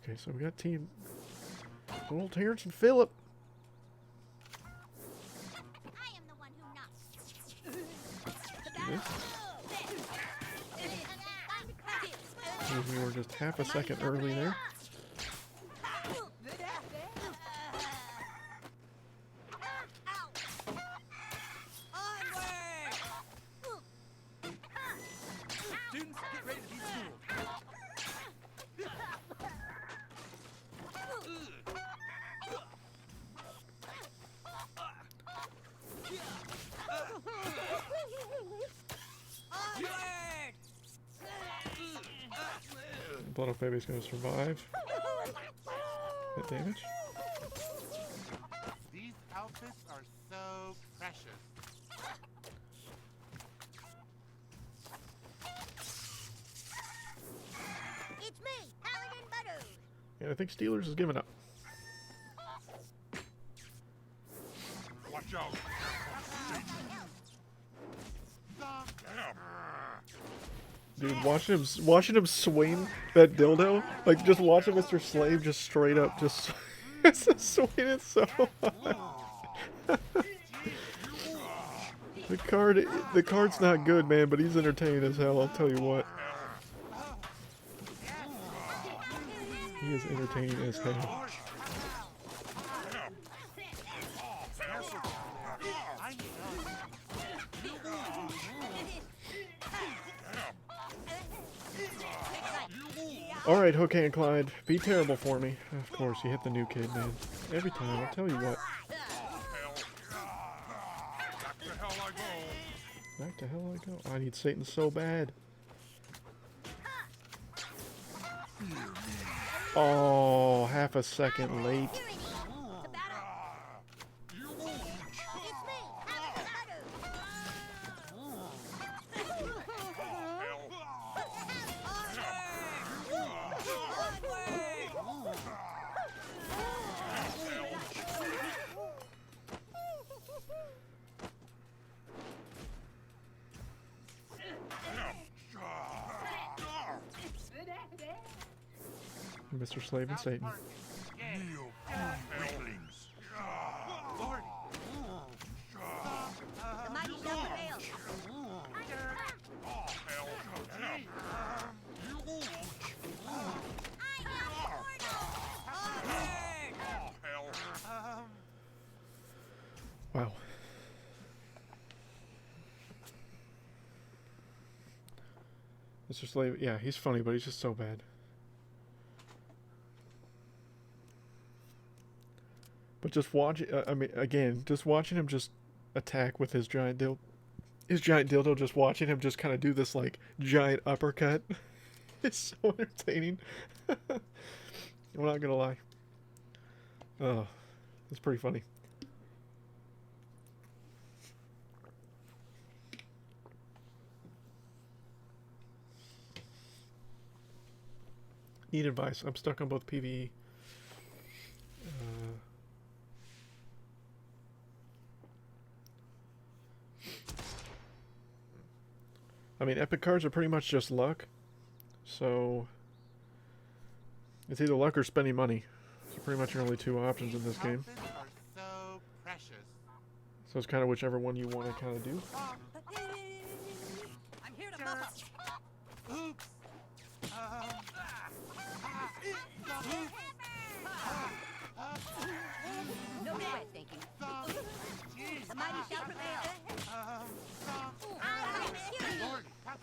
Okay, so we got team... Little Terrence and Phillip. I am the one who knocks. We were just half a second early there. Students, get ready to be schooled. Blood Oak Baby's gonna survive that damage. These outfits are so precious. It's me, Paladin Butters. And I think Steelers is giving up. Watch out. Dude, watching him swing that dildo, like just watching Mr. Slave just straight up just swing it so hard. The card's not good, man, but he's entertaining as hell, I'll tell you what. He is entertaining as hell. Alright, Okay and Clyde, be terrible for me. Of course, you hit the new kid, man. Every time, I'll tell you what. Back to hell I go. I need Satan so bad. Oh, half a second late. Mr. Slave and South Satan. Park is gay. Kneel, weaklings. Lord. The mighty shall prevail. Oh, hell. Gee, Oh, hell. Wow. Mr. Slave, yeah, he's funny, but he's just so bad. But just watch, I mean, again, just watching him just attack with his giant dildo, just watching him just kind of do this, like, giant uppercut is so entertaining. I'm not gonna lie. Oh, it's pretty funny. Need advice. I'm stuck on both PvE. I mean, epic cards are pretty much just luck. So, it's either luck or spending money. So pretty much your only two options in this game. outfits are so precious. So it's kind of whichever one you want to kind of do. I'm here to muff up. Oops. No sweat, thank you. The mighty shall prevail. Lord, pow,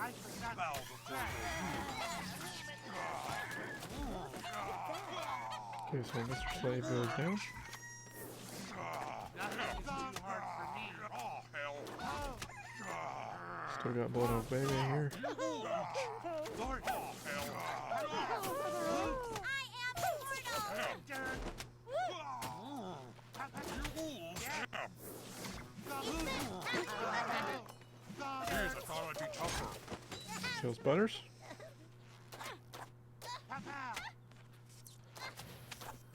I forgot. Bow before Okay, so Mr. Slave goes down. Nothing is too hard for me. Oh, hell. Still got blood on baby here. Lord, Oh, hell. Jeez, I thought I'd be tougher. Kills Butters.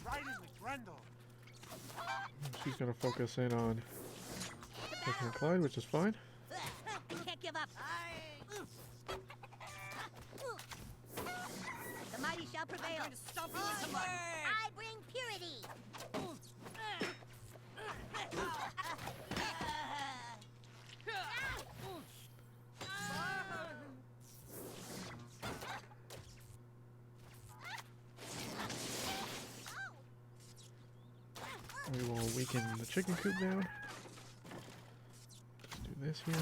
right in the grundle. She's gonna focus in on taking Clyde, which is fine. Can't give up. The mighty shall prevail. I'm going to stomp you into mud. I bring purity. We will weaken the chicken coop down. Just do this here.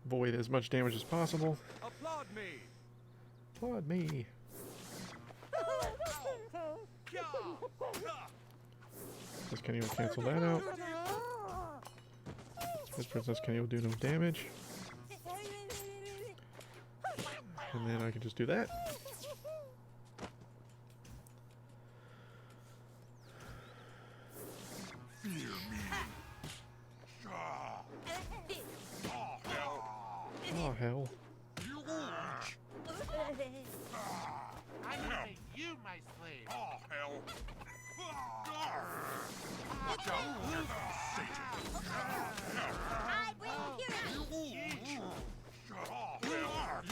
Avoid as much damage as possible. Applaud me. Applaud me. This Kenny will cancel that out. This Princess Kenny will do no damage. And then I can just do that. Fear me. Oh, hell. Oh, hell. You I will make you my slave. Oh, hell. Watch out, Satan. I bring purity. Oh, hell.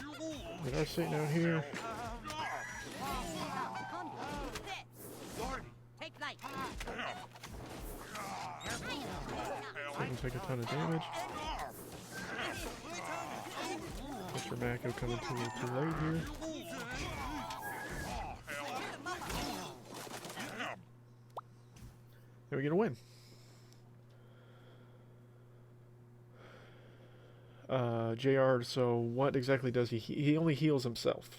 Get our Satan out here. Come Lordy. take light. I can take a ton of damage. Mr. Mako coming too late here. And we're gonna win. JR, so what exactly does he? He only heals himself.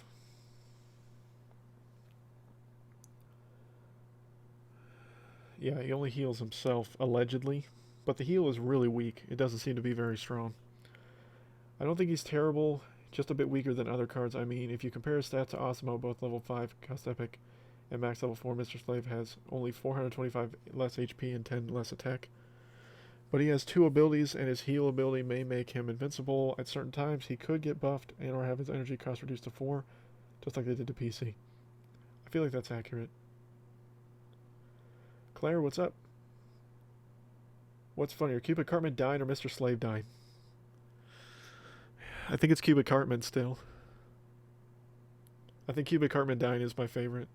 Yeah, he only heals himself, allegedly. But the heal is really weak. It doesn't seem to be very strong. I don't think he's terrible, just a bit weaker than other cards. I mean, if you compare his stats to Osmo, both level 5, Cost Epic, and max level 4, Mr. Slave has only 425 less HP and 10 less attack. But he has 2 abilities, and his heal ability may make him invincible. At certain times, he could get buffed and or have his energy cost reduced to 4, just like they did to PC. I feel like that's accurate. Claire, what's up? What's funnier, Cupid Cartman dying or Mr. Slave dying? I think it's Cubic Cartman still. I think Cubic Cartman dying is my favorite.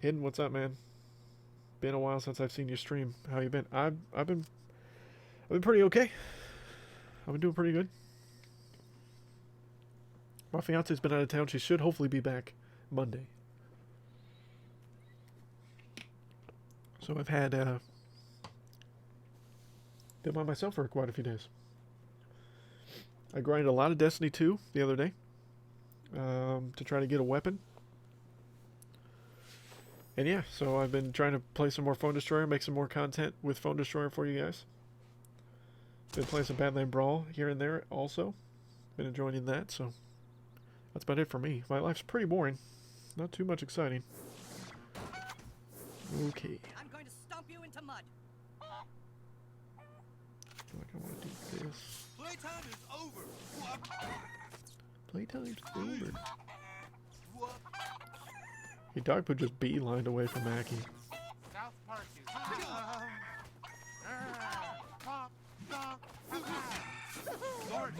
Hidden, what's up, man? Been a while since I've seen you stream. How you been? I've been pretty okay. I've been doing pretty good. My fiance's been out of town. She should hopefully be back Monday. So I've had been by myself for quite a few days. I grinded a lot of Destiny 2 the other day to try to get a weapon. And yeah, so I've been trying to play some more Phone Destroyer, make some more content with Phone Destroyer for you guys. Been playing some Badland Brawl here and there also. Been enjoying that, so that's about it for me. My life's pretty boring. Not too much exciting. Okay. I'm going to stomp you into mud. I feel like I want to do this. Playtime is over. Playtime's over. Hey, Dogpoo just beelined away from Mackie. South Park is pop, pop, Lord,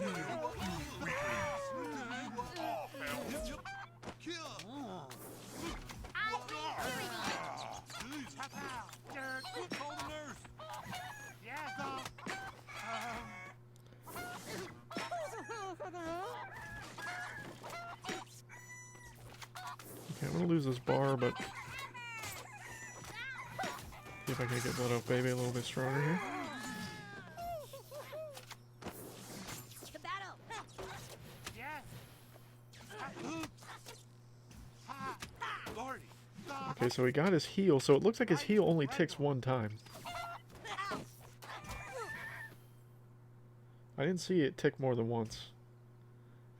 Call the nurse. yeah, Doc. Okay, I'm gonna lose this bar, but see if I can get Blood Oak Baby a little bit stronger here. To battle. Yes. Lordy. Okay, so he got his heal, so it looks like his heal only ticks one time. I didn't see it tick more than once.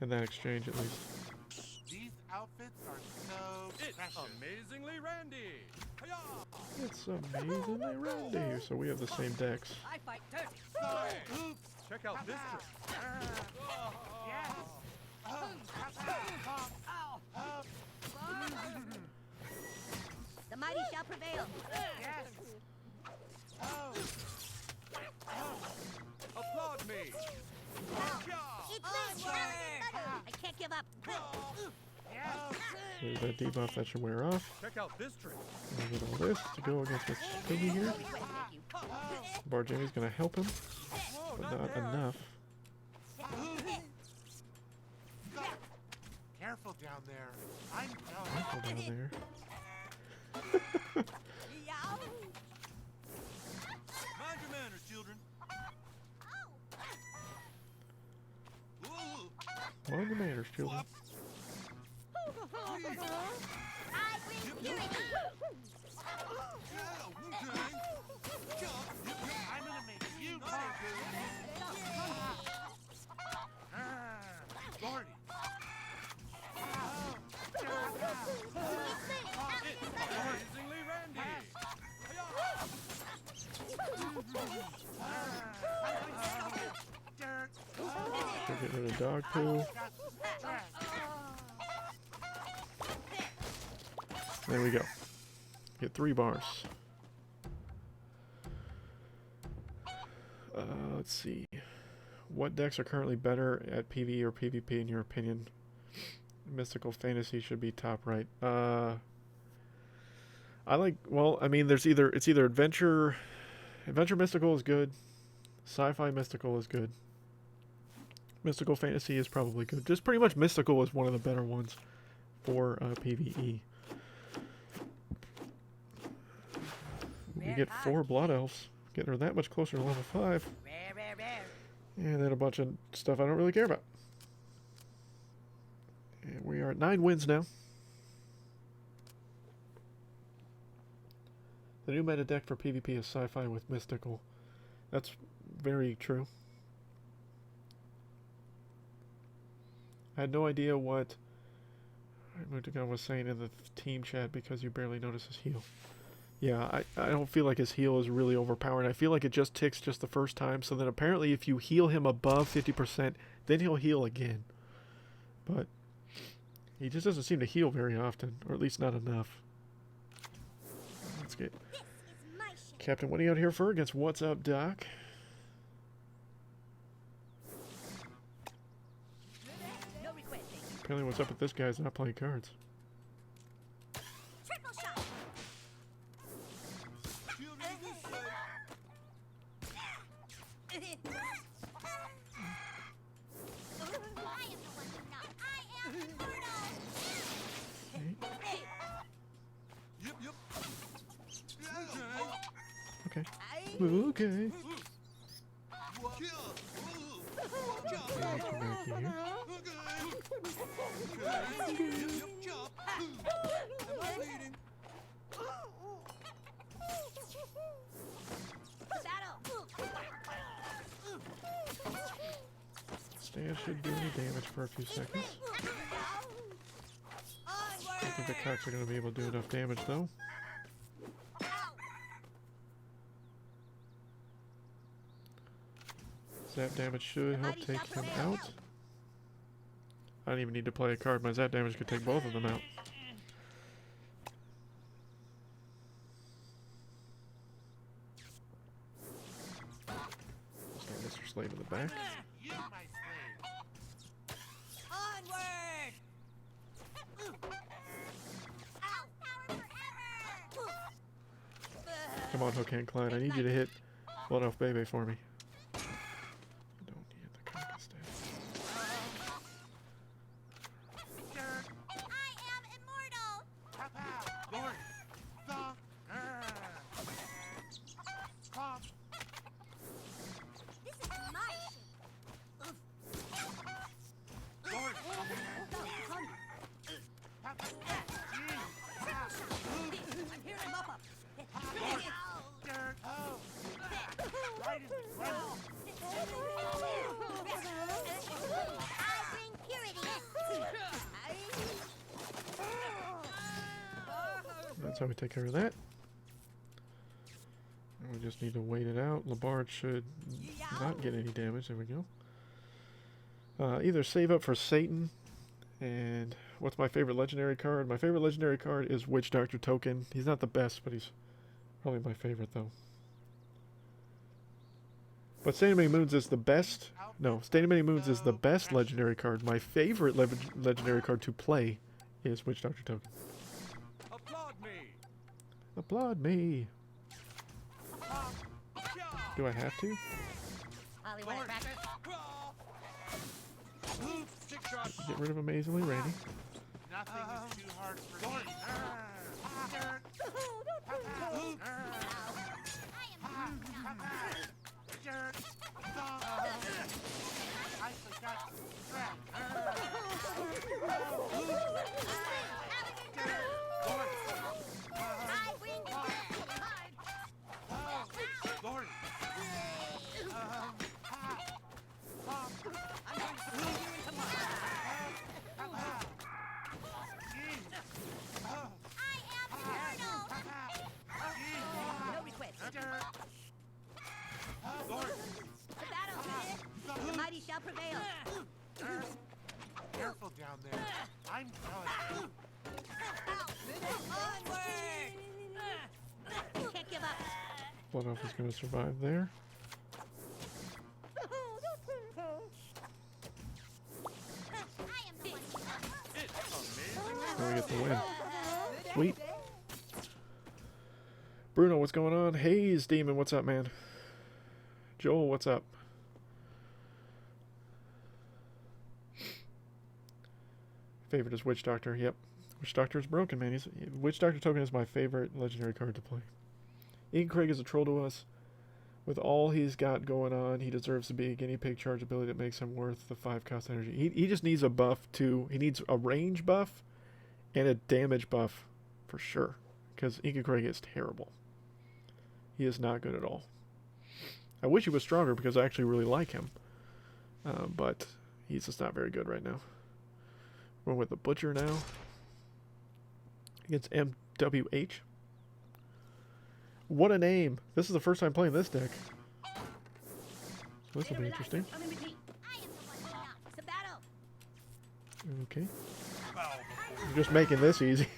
In that exchange, at least. These outfits are so precious. Amazingly Randy. Hiya! It's amazingly rowdy. So we have the same decks. I fight dirty. Check out this trick. Yes. The mighty shall prevail. Yes. Applaud me. It's me, I can't give up. There's that debuff that should wear off. Check out this trick. And get all this to go against this piggy here. Bar Jamie's gonna help him, but not enough. Careful down there. I'm jealous. Careful down there. Mind your manners, children. Mind your manners, children. I bring purity. I'm gonna make you conquer. Lordy. Amazingly Randy. We'll get rid of Dogpoo. There we go. Get 3 bars. Let's see. What decks are currently better at PvE or PvP in your opinion? Mystical Fantasy should be top right. I like, well, I mean, it's either Adventure Mystical is good, Sci-Fi Mystical is good, Mystical Fantasy is probably good. Just pretty much Mystical is one of the better ones for PvE. We get 4 Blood Elves, getting her that much closer to level 5. Rare. And then a bunch of stuff I don't really care about. And we are at 9 wins now. The new meta deck for PvP is Sci-Fi with Mystical. That's very true. I had no idea what Mutagon was saying in the team chat because you barely notice his heal. Yeah, I don't feel like his heal is really overpowered. I feel like it just ticks just the first time. So then apparently if you heal him above 50%, then he'll heal again. But he just doesn't seem to heal very often, or at least not enough. Let's get Captain Winnie out here for against What's Up, Doc. Apparently what's up with this guy is not playing cards. Triple shot. I am the one who knocks. I am immortal. Okay. Okay. Stan should do any damage for a few seconds. I don't think the cocks are going to be able to do enough damage though. Zap damage should help take him out. I don't even need to play a card. My zap damage could take both of them out. Start Mr. Slave in the back. You, my slave. Onward! Come on, Hook Hand Klein. I need you to hit Blood Elf Bebe for me. I don't need the cock instead. I am immortal. Pow, pow. Lord. Thong. Pop. This is my ship. Lord. I'm here to mop up. Dirt. Oh. Right in the front. I bring purity. That's how we take care of that. And we just need to wait it out. Labard should not get any damage. There we go. Either save up for Satan, and what's my favorite legendary card? My favorite legendary card is Witch Doctor Token. He's not the best, but he's probably my favorite though. But Stain of Many Moons is the best. No, Stain of Many Moons is the best legendary card. My favorite legendary card to play is Witch Doctor Token. Applaud me. Applaud me. Do I have to? Hollywood cracker. Stick shot. Get rid of him easily, Randy. Nothing is too hard for me. Dirt. Dirt. Thong. I forgot to scratch. Lord. I bring Lord. Pop. I'm going to throw you into mine. I am immortal. No request. Lord. To battle. The mighty shall prevail. Careful down there. I'm delicate. Onward. Can't give up. Blood Elf is going to survive there. I am the one who knocks. Now we get the win. Sweet. Bruno, what's going on? Hayes Demon, what's up, man? Joel, what's up? Favorite is Witch Doctor. Yep. Witch Doctor is broken, man. Witch Doctor Token is my favorite legendary card to play. Ian Craig is a troll to us. With all he's got going on, he deserves to be a guinea pig charge ability that makes him worth the 5 cost energy. He just needs a buff too. He needs a range buff and a damage buff for sure. Because Inca Craig is terrible. He is not good at all. I wish he was stronger because I actually really like him. But he's just not very good right now. We're with the Butcher now. Against MWH. What a name. This is the first time playing this deck. So this will be interesting. I am the one who knocks. To battle. Okay. You're just making this easy.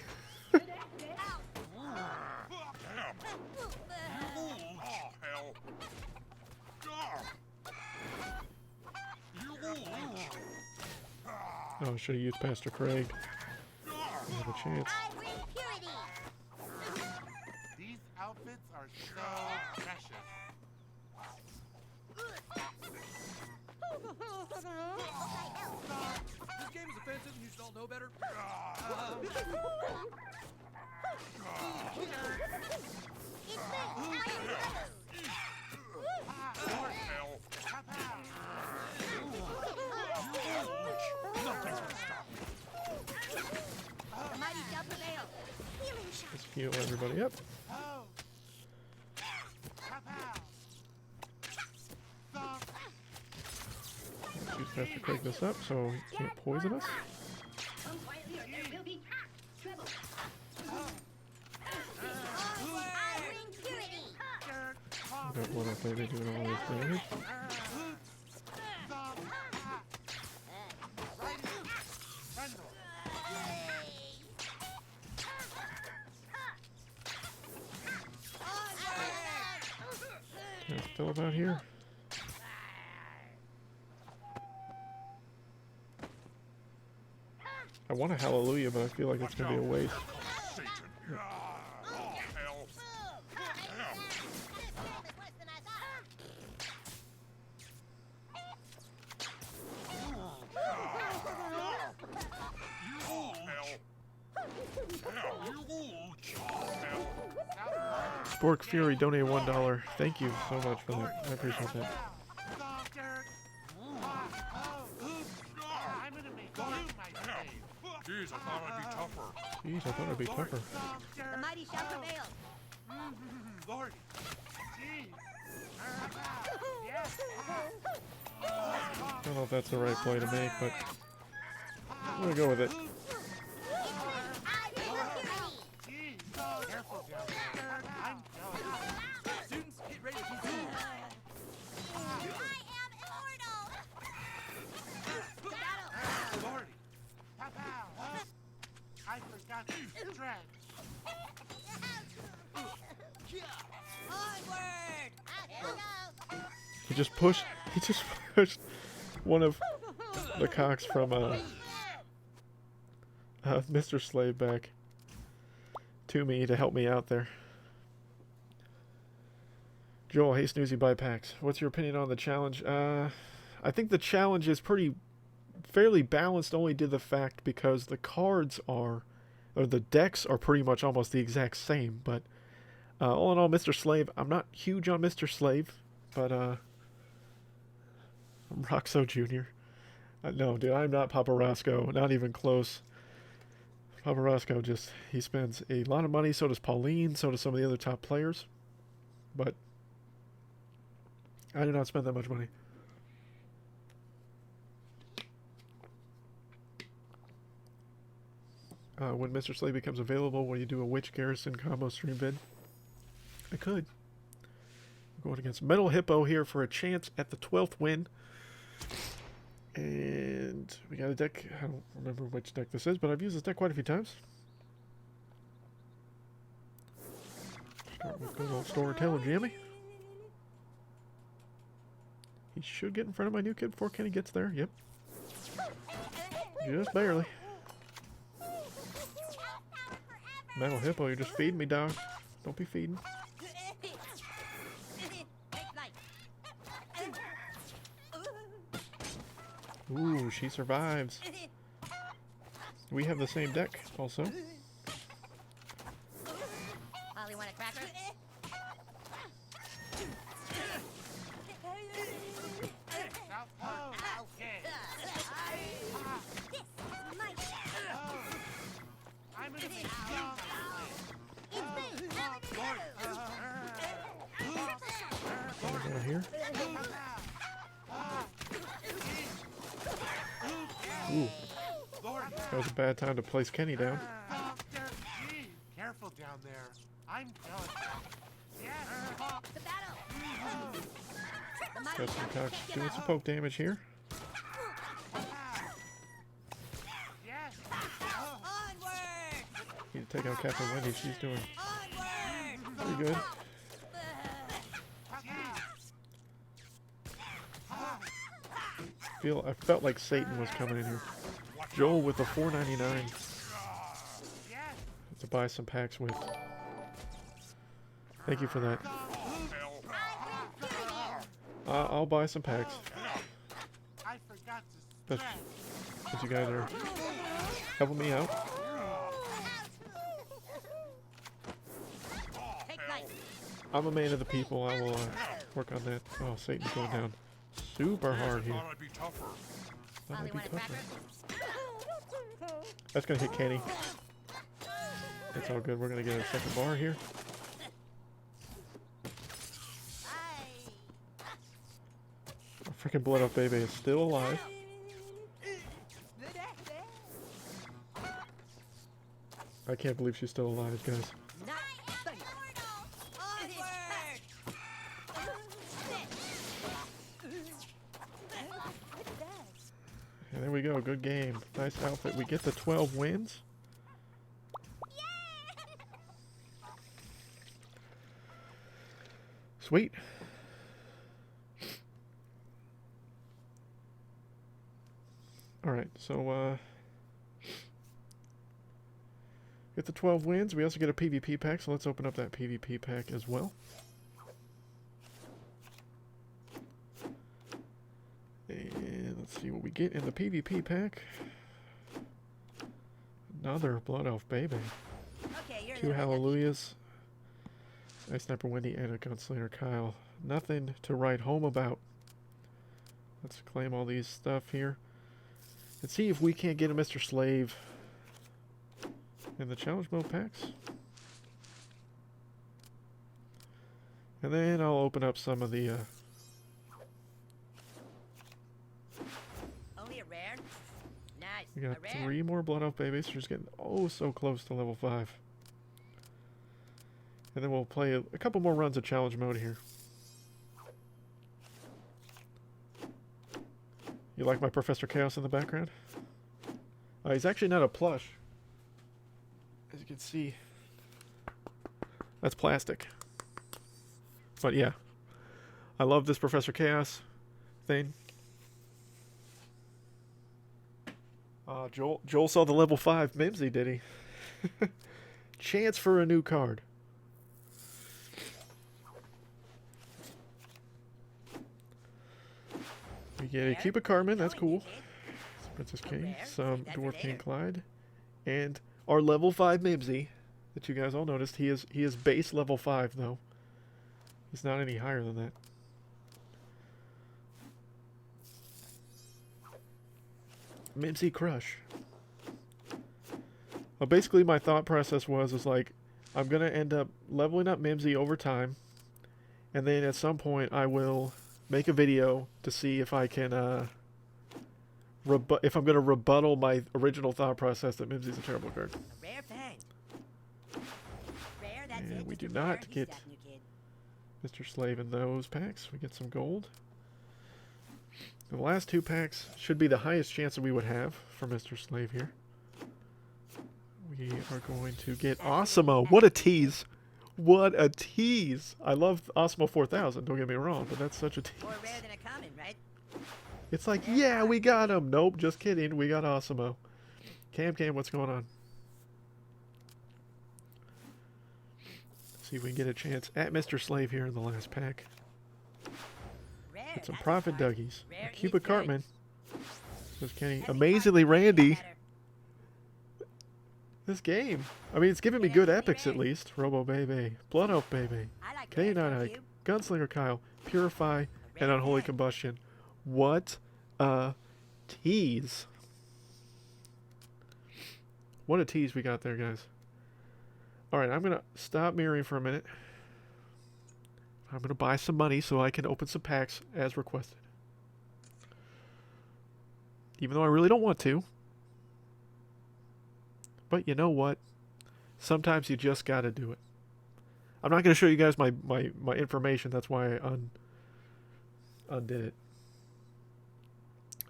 Oh, should have used Pastor Craig. I have a chance. I bring purity. These outfits are so precious. This game is offensive and you should all know better. It's me. I am Hell. Nothing's gonna stop me. the mighty shall prevail. Healing shot. Let's heal everybody up. Oh. Use Pastor Craig this up so he can't poison us. Come quietly or there will be trouble. I bring purity. We got one up there doing all this damage. Can I still about here? I want a hallelujah, but I feel like it's gonna be a waste. Satan. Oh, hell. Oh, hell. Hell, you hell. Spork Fury donated $1. Thank you so much for that. I appreciate that. I'm gonna make you my slave. Jeez, I thought I'd be tougher. Jeez, I thought it'd be tougher. The mighty shall prevail. Lord. Jeez. Yes. I don't know if that's the right play to make, but I'm gonna go with it. I bring purity. Jeez. Careful down there. I'm jealous. Students, get ready to be I am immortal. The battle. Lordy. Pow. I forgot to stretch. Onward. Here we go. He just pushed one of the cocks from Mr. Slave back to me to help me out there. Joel, hey Snoozy, buy packs. What's your opinion on the challenge? I think the challenge is fairly balanced only to the fact because the cards are, or the decks are pretty much almost the exact same. But all in all, Mr. Slave, I'm not huge on Mr. Slave, but I'm Roxo Jr. No, dude, I'm not Papa Roscoe. Not even close. Papa Roscoe he spends a lot of money. So does Pauline. So does some of the other top players. But I do not spend that much money. When Mr. Slave becomes available, will you do a Witch Garrison combo stream vid? I could. I'm going against Metal Hippo here for a chance at the 12th win. And we got a deck. I don't remember which deck this is, but I've used this deck quite a few times. Start with good old Storyteller Jammy. He should get in front of my new kid before Kenny gets there. Yep. Just barely. Metal Hippo, you're just feeding me, dog. Don't be feeding. Ooh, she survives. We have the same deck, also. Holly, want a cracker? I'm gonna make Down here. Ooh, that was a bad time to place Kenny down. Careful down there. I'm jealous. Yes. The battle. The mighty Got some shall cocks doing some poke damage here. Yes. Onward. Need to take out Captain Wendy. She's doing Onward. pretty good. I felt like Satan was coming in here. Watch Joel with the $4.99 Yes. to buy some packs with. Thank you for that. I'll buy some packs. I forgot to That's stretch. because you guys are helping me out. Take flight. I'm a man of the people. I will work on that. Oh, Satan's going down super hard here. Thought I'd be tougher. That Molly, might be want a tougher. cracker? That's gonna hit Kenny. It's all good. We're gonna get a second bar here. Our freaking blood up baby is still alive. I can't believe she's still alive, guys. Not funny. And there we go. Good game. Nice outfit. We get the 12 wins. Sweet. Alright, so get the 12 wins. We also get a PvP pack, so let's open up that PvP pack as well. And let's see what we get in the PvP pack. Another Blood Elf Baby. Okay, you're a 2 little bit Hallelujahs. Ice Sniper Wendy and a Gunslinger Kyle. Nothing to write home about. Let's claim all these stuff here. And see if we can't get a Mr. Slave in the challenge mode packs. And then I'll open up some of the only a rare. Nice. we got a rare. 3 more Blood Elf Babies. We're just getting oh so close to level 5. And then we'll play a couple more runs of challenge mode here. You like my Professor Chaos in the background? He's actually not a plush. As you can see, that's plastic. But yeah, I love this Professor Chaos thing. Joel saw the level 5 Mimsy, did he? Chance for a new card. We get a Cuba Carmen, that's cool. Some Princess King, some Dwarf King Clyde, and our level 5 Mimsy that you guys all noticed. He is base level 5 though. He's not any higher than that. Mimsy Crush. Well, basically my thought process was like, I'm gonna end up leveling up Mimsy over time, and then at some point I will make a video to see if I can if I'm gonna rebuttal my original thought process that Mimsy's a terrible card. A rare fang. Rare, that's And it. we Mr. do Rare. not He's get that new kid. Mr. Slave in those packs. We get some gold. The last 2 packs should be the highest chance that we would have for Mr. Slave here. We are going to get Osimo. What a tease. What a tease. I love Osimo 4000, don't get me wrong, but that's such a tease. More rare than a common, right? It's like, yeah, we got him. Nope, just kidding. We got Osimo. Cam, what's going on? See if we can get a chance at Mr. Slave here in the last pack. Rare. Get some that's Prophet a card. Dougies. Rare A Cuba is good. Cartman. Says Kenny. Heavy Amazingly card, Randy. better. This game. I mean, it's giving me good epics at least. Robo Baby. Blood Elf Baby. I like K9 rare, don't Hike. you? Gunslinger Kyle. Purify. And rare Unholy fang. Combustion. What a tease. What a tease we got there, guys. Alright, I'm going to stop mirroring for a minute. I'm going to buy some money so I can open some packs as requested. Even though I really don't want to. But you know what? Sometimes you just got to do it. I'm not going to show you guys my information. That's why I undid it.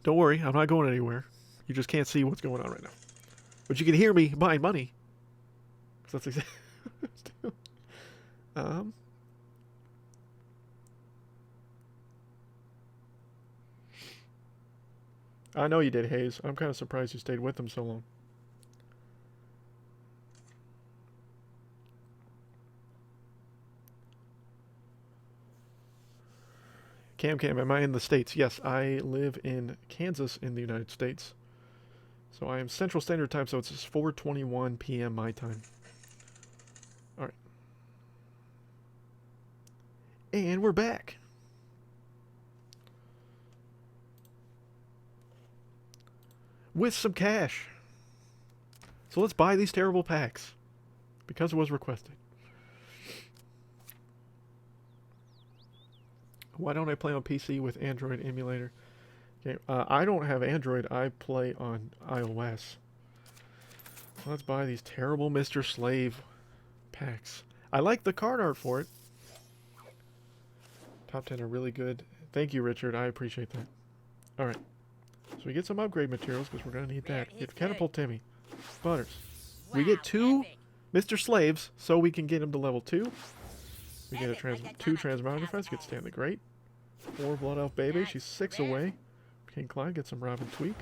Don't worry. I'm not going anywhere. You just can't see what's going on right now. But you can hear me buying money. 'Cause that's exactly what I was doing. I know you did, Hayes. I'm kind of surprised you stayed with them so long. Cam, am I in the States? Yes, I live in Kansas in the United States. So I am Central Standard Time, so it's 4:21 p.m. my time. Alright. And we're back. With some cash. So let's buy these terrible packs. Because it was requested. Why don't I play on PC with Android emulator? Okay, I don't have Android. I play on iOS. Let's buy these terrible Mr. Slave packs. I like the card art for it. Top 10 are really good. Thank you, Richard. I appreciate that. Alright. So we get some upgrade materials because we're going to need that. Get Catapult Timmy. Butters. We get 2 Mr. Slaves so we can get him to level 2. We get a 2 Transmogrifers. Get Stan the Great. 4 Blood Elf Baby. She's 6 away. King Clyde. Get some Robin Tweak.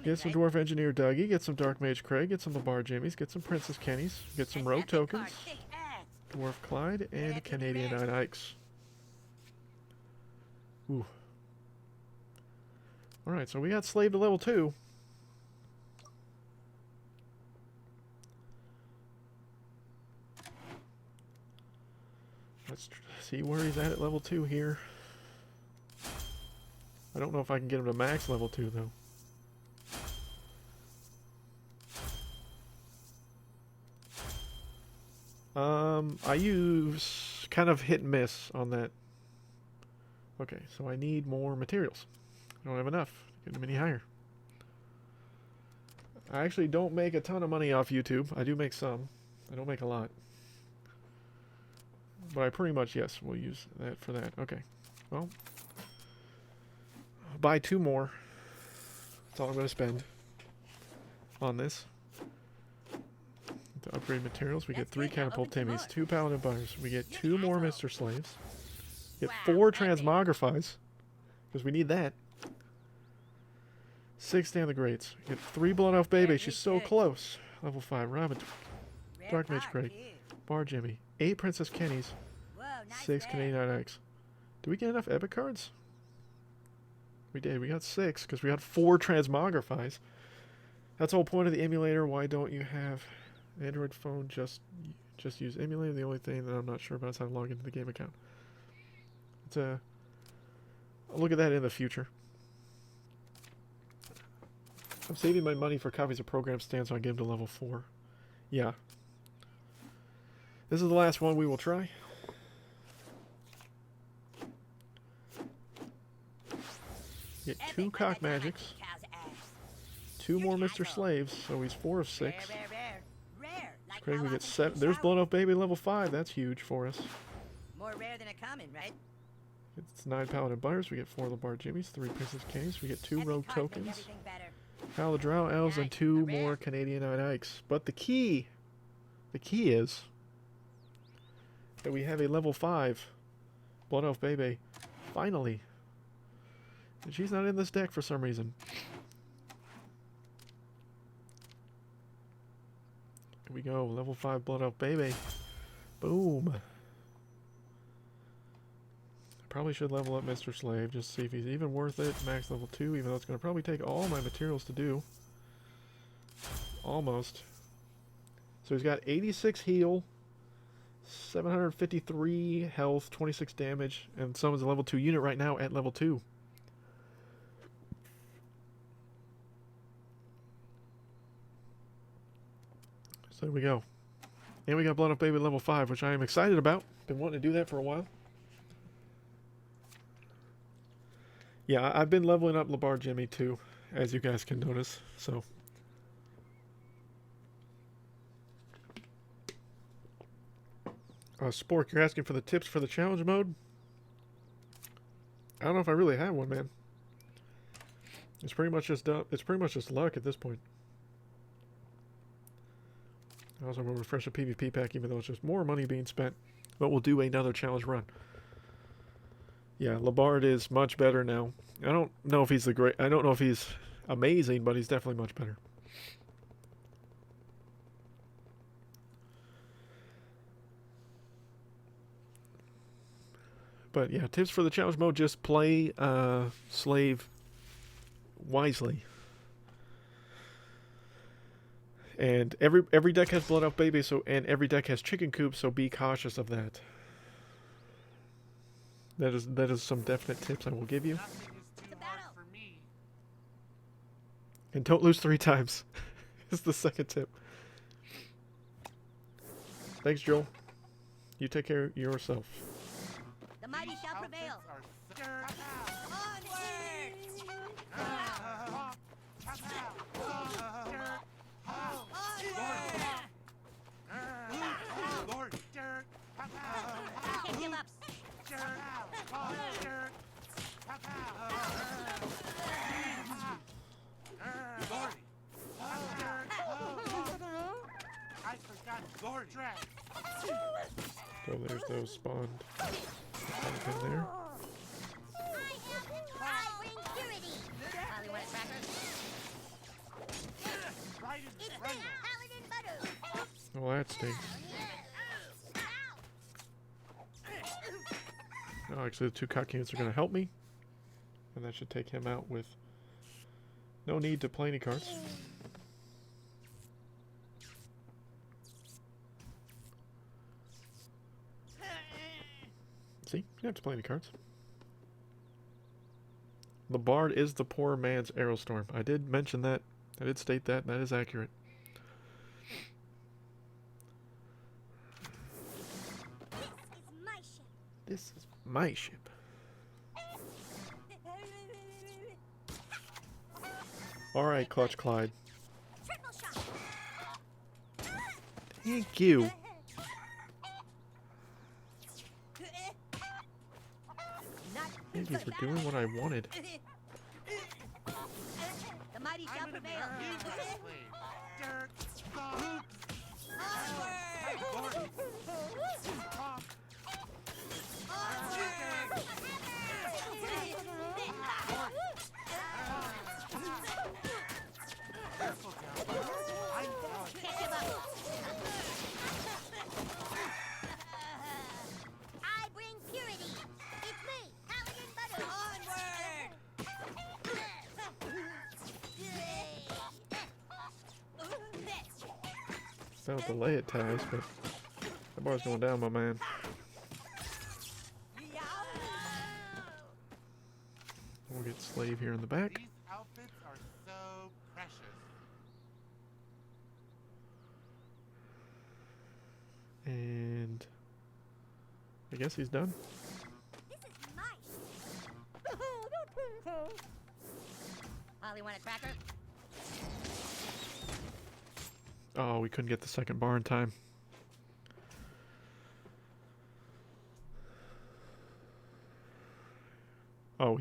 Get some Dwarf Engineer Dougie. Get some Dark Mage Craig. Get some Labar Jimmies. Get some Princess Kennys. Get some Rogue Tokens. Dwarf Clyde. And Canadian Night Ikes. Ooh. Alright, so we got Slave to level 2. Let's see where he's at level 2 here. I don't know if I can get him to max level 2, though. I use kind of hit and miss on that. Okay, so I need more materials. I don't have enough to get them any higher. I actually don't make a ton of money off YouTube. I do make some. I don't make a lot. But I pretty much, yes, will use that for that. Okay. Well, I'll buy 2 more. That's all I'm going to spend on this. To upgrade materials, we get 3 Catapult Timmies, 2 Paladin Butters. We get 2 more Mr. Slaves. Get 4 Transmogrifies, because we need that. 6 Stan the Greats. Get 3 Blood Elf Baby. She's so close. Level 5 Robin Tweak. Dark Mage Craig. Bar Jimmy. 8 Princess Kennys. 6 Canadian Night Ikes. Do we get enough epic cards? We did. We got 6 because we got 4 Transmogrifies. That's the whole point of the emulator. Why don't you have Android phone? Just use emulator. The only thing that I'm not sure about is how to log into the game account. It's I'll look at that in the future. I'm saving my money for copies of program stands so I get him to level 4. Yeah. This is the last one we will try. Get 2 Cock Magics. 2 more Mr. Slaves, so he's 4 of 6. Craig, we get 7. There's Blood Elf Baby level 5. That's huge for us. More rare than a common, right? It's 9 Paladin Butters. We get 4 Labar Jimmies, 3 Princess Kennys. We get 2 Rogue Tokens. Pal the Drow Elves and 2 more Canadian Night Ikes. But the key is that we have a level 5 Blood Elf Baby. Finally. And she's not in this deck for some reason. Here we go. Level 5 Blood Elf Baby. Boom. Probably should level up Mr. Slave just to see if he's even worth it. Max level 2, even though it's going to probably take all my materials to do. Almost. So he's got 86 heal, 753 health, 26 damage, and someone's a level 2 unit right now at level 2. So there we go. And we got Blood Elf Baby level 5, which I am excited about. Been wanting to do that for a while. Yeah, I've been leveling up Labar Jimmy too, as you guys can notice, so. Spork, you're asking for the tips for the challenge mode? I don't know if I really have one, man. It's pretty much just luck at this point. I also want to refresh a PvP pack, even though it's just more money being spent. But we'll do another challenge run. Yeah, Labard is much better now. I don't know if he's I don't know if he's amazing, but he's definitely much better. But yeah, tips for the challenge mode: just play slave wisely. And every deck has Blood Elf Baby, and every deck has Chicken Coop, so be cautious of that. That is some definite tips I will give you. Nothing is too hard for me. And don't lose 3 times. Is the second tip. Thanks, Joel. You take care of yourself. The mighty shall prevail. Can't give up. I forgot Lord Drag. So there's those spawned in there. I bring purity. Holly, want a cracker? Right in It's the me, Paladin Butter. Well, that stinks. Oh, actually, the 2 cock units are going to help me. And that should take him out with no need to play any cards. See? You don't have to play any cards. The Bard is the poor man's Aerostorm. I did mention that. I did state that. That is accurate. This is my ship. This is my ship. Alright, Clutch Clyde. Triple shot. Thank you. Not Thank you for doing what I wanted. the mighty shall prevail. Dirt. Can't give up. I bring purity. It's me, Paladin Butter. Felt delay at times, but that bar's going down, my man. We'll get Slave here in the back. These outfits are so precious. And I guess he's done. This is my ship. Holly, want a cracker? Oh, we couldn't get the second bar in time. Oh,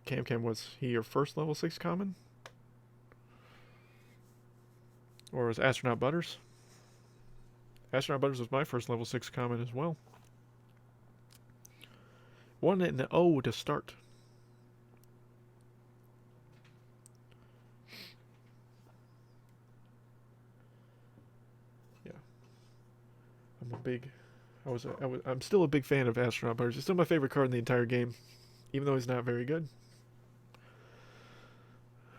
Cam was he your first level 6 common? Or was Astronaut Butters? Astronaut Butters was my first level 6 common as well. One and an O to start. Yeah. I'm still a big fan of Astronaut Butters. He's still my favorite card in the entire game, even though he's not very good.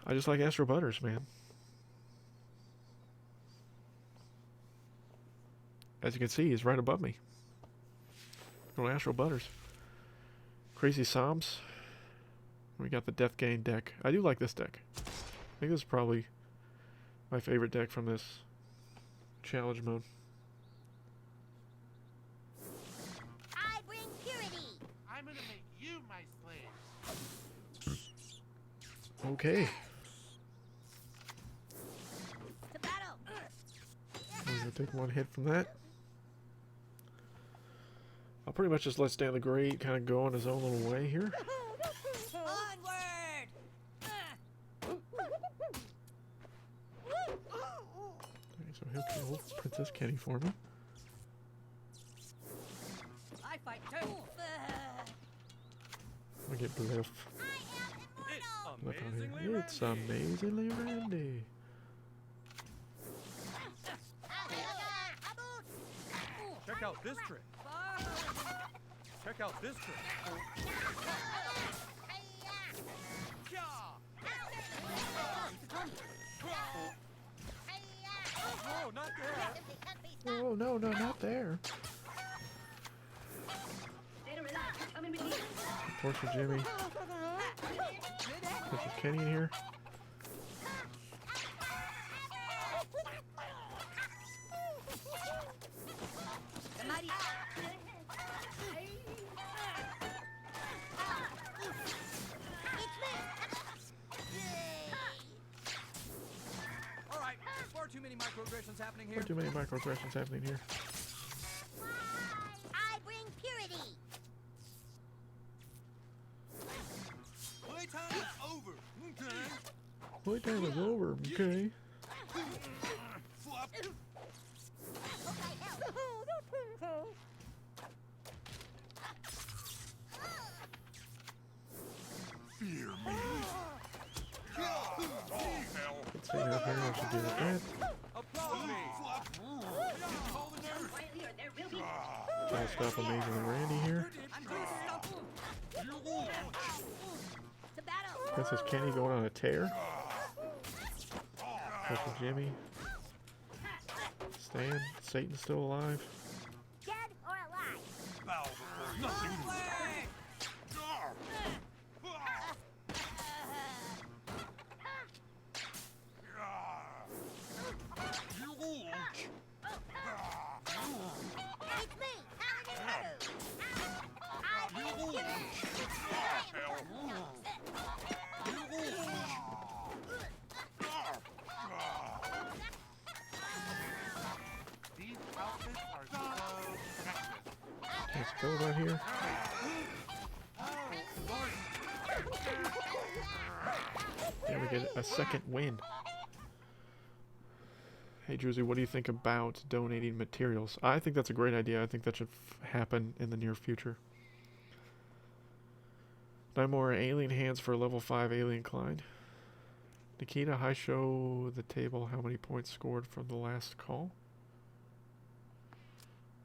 I just like Astro Butters, man. As you can see, he's right above me. Little Astro Butters. Crazy Psalms. We got the Death Gain deck. I do like this deck. I think this is probably my favorite deck from this challenge mode. I bring purity. I'm gonna make you my slave. Okay. To battle. We're going to take one hit from that. I'll pretty much just let Stan the Great kind of go on his own little way here. Onward! Okay, so he'll kill Princess Kenny for me. I fight too. get Bliff. Bliff out here. It's amazingly Randy. Check out this trick. Check out this trick. Oh, not there. Oh, no, no, not there. Better relax. Come in with me. Torture Jimmy. Is Kenny in here? Somebody. All right, far too many microaggressions happening here. Far too many microaggressions happening here. I bring purity. Playtime is over. Okay. Playtime is over, okay. Flop. Fear me. Oh, hell. Let's see now here. I should do that. Applaud me. Flop. Call the nurse. Quietly, or there will be. I'll stop Amazing Randy here. I'm doing something. You won't. The battle. This is Kenny going on a tear. Torture Jimmy. Stan. Satan's still alive. Dead or alive? Bow before nothing. You won't. It's me, Paladin Haru. You won't. Hell. You won't. These outfits are so precious. Let's go right here. And we get a second win. Hey Drewzy, what do you think about donating materials? I think that's a great idea. I think that should happen in the near future. 9 more alien hands for level 5 alien Klein. Nikita, hi, show the table how many points scored from the last call.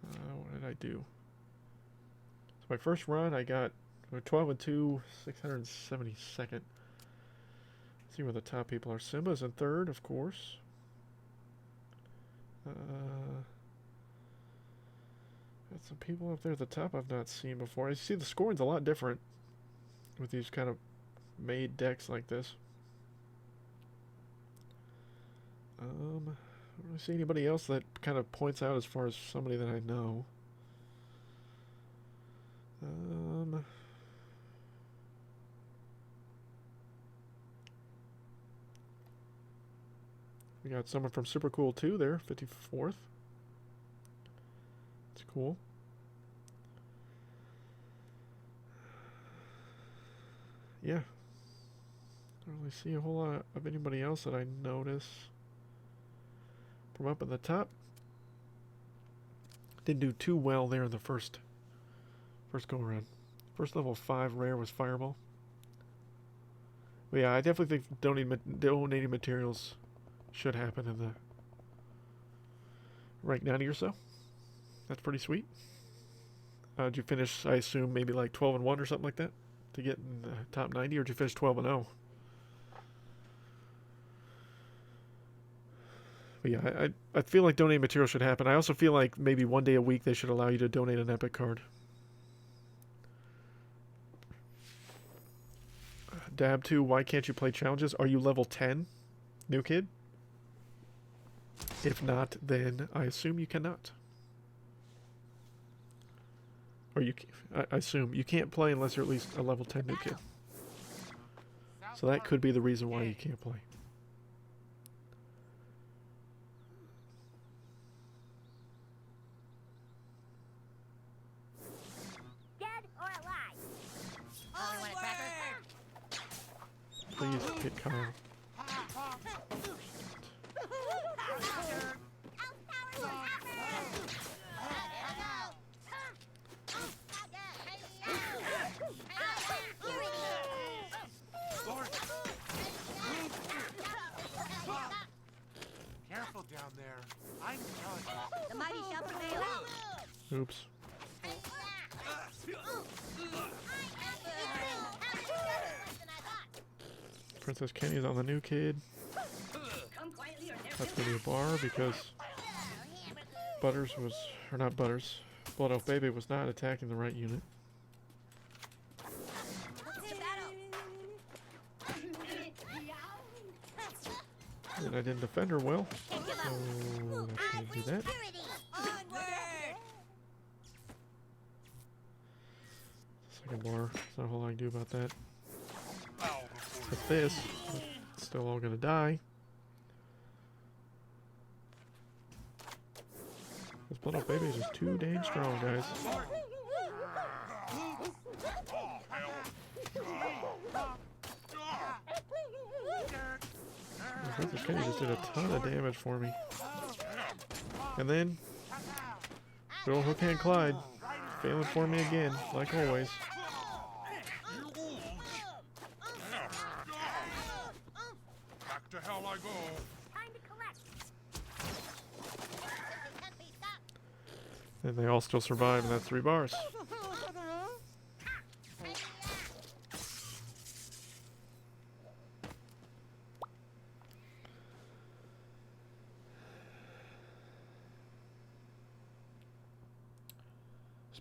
What did I do? So my first run, I got 12 and 2, 672nd. Let's see where the top people are. Simba's in third, of course. Got some people up there at the top I've not seen before. I see the scoring's a lot different with these kind of made decks like this. I don't really see anybody else that kind of points out as far as somebody that I know. We got someone from Super Cool 2 there, 54th. It's cool. Yeah. I don't really see a whole lot of anybody else that I notice from up at the top. Didn't do too well there in the first go around. First level 5 rare was Fireball. But yeah, I definitely think donating materials should happen in the rank 90 or so. That's pretty sweet. Did you finish, I assume, maybe like 12 and 1 or something like that to get in the top 90, or did you finish 12 and 0? But yeah, I feel like donating material should happen. I also feel like maybe one day a week they should allow you to donate an epic card. Dab 2, why can't you play challenges? Are you level 10, new kid? If not, then I assume you cannot. Or I assume you can't play unless you're at least a level 10 new kid. So that could be the reason why you can't play. Dead or alive? Only want a cracker? Please get Kyle. Purity. Oops. Princess Kenny's on the new kid. Come quietly or there's That's gonna be a bar because Butters was, or not Butters, Blood Elf Baby was not attacking the right unit. And I didn't defend her well, so that's gonna do that. Second bar, there's not a whole lot I can do about that. But this, it's still all gonna die. This Blood Elf Baby is just too dang strong, guys. Princess Kenny just did a ton of damage for me. And then, good old Hook Hand Clyde, failing for me again, like always. Back to hell I go. Time to collect. And they all still survive, and that's 3 bars.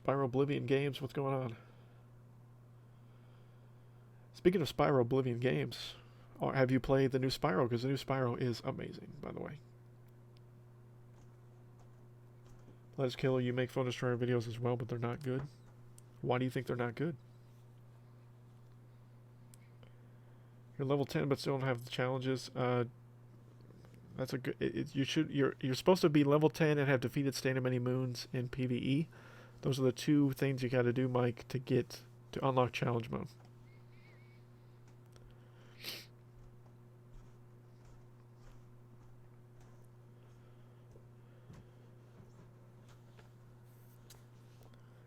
Spyro Oblivion Games, what's going on? Speaking of Spyro Oblivion Games, have you played the new Spyro? Because the new Spyro is amazing, by the way. Let's Kill, you make Phone Destroyer videos as well, but they're not good. Why do you think they're not good? You're level 10, but still don't have the challenges. That's a good. You're supposed to be level 10 and have defeated Stand of Many Moons in PvE. Those are the 2 things you got to do, Mike, to unlock challenge mode.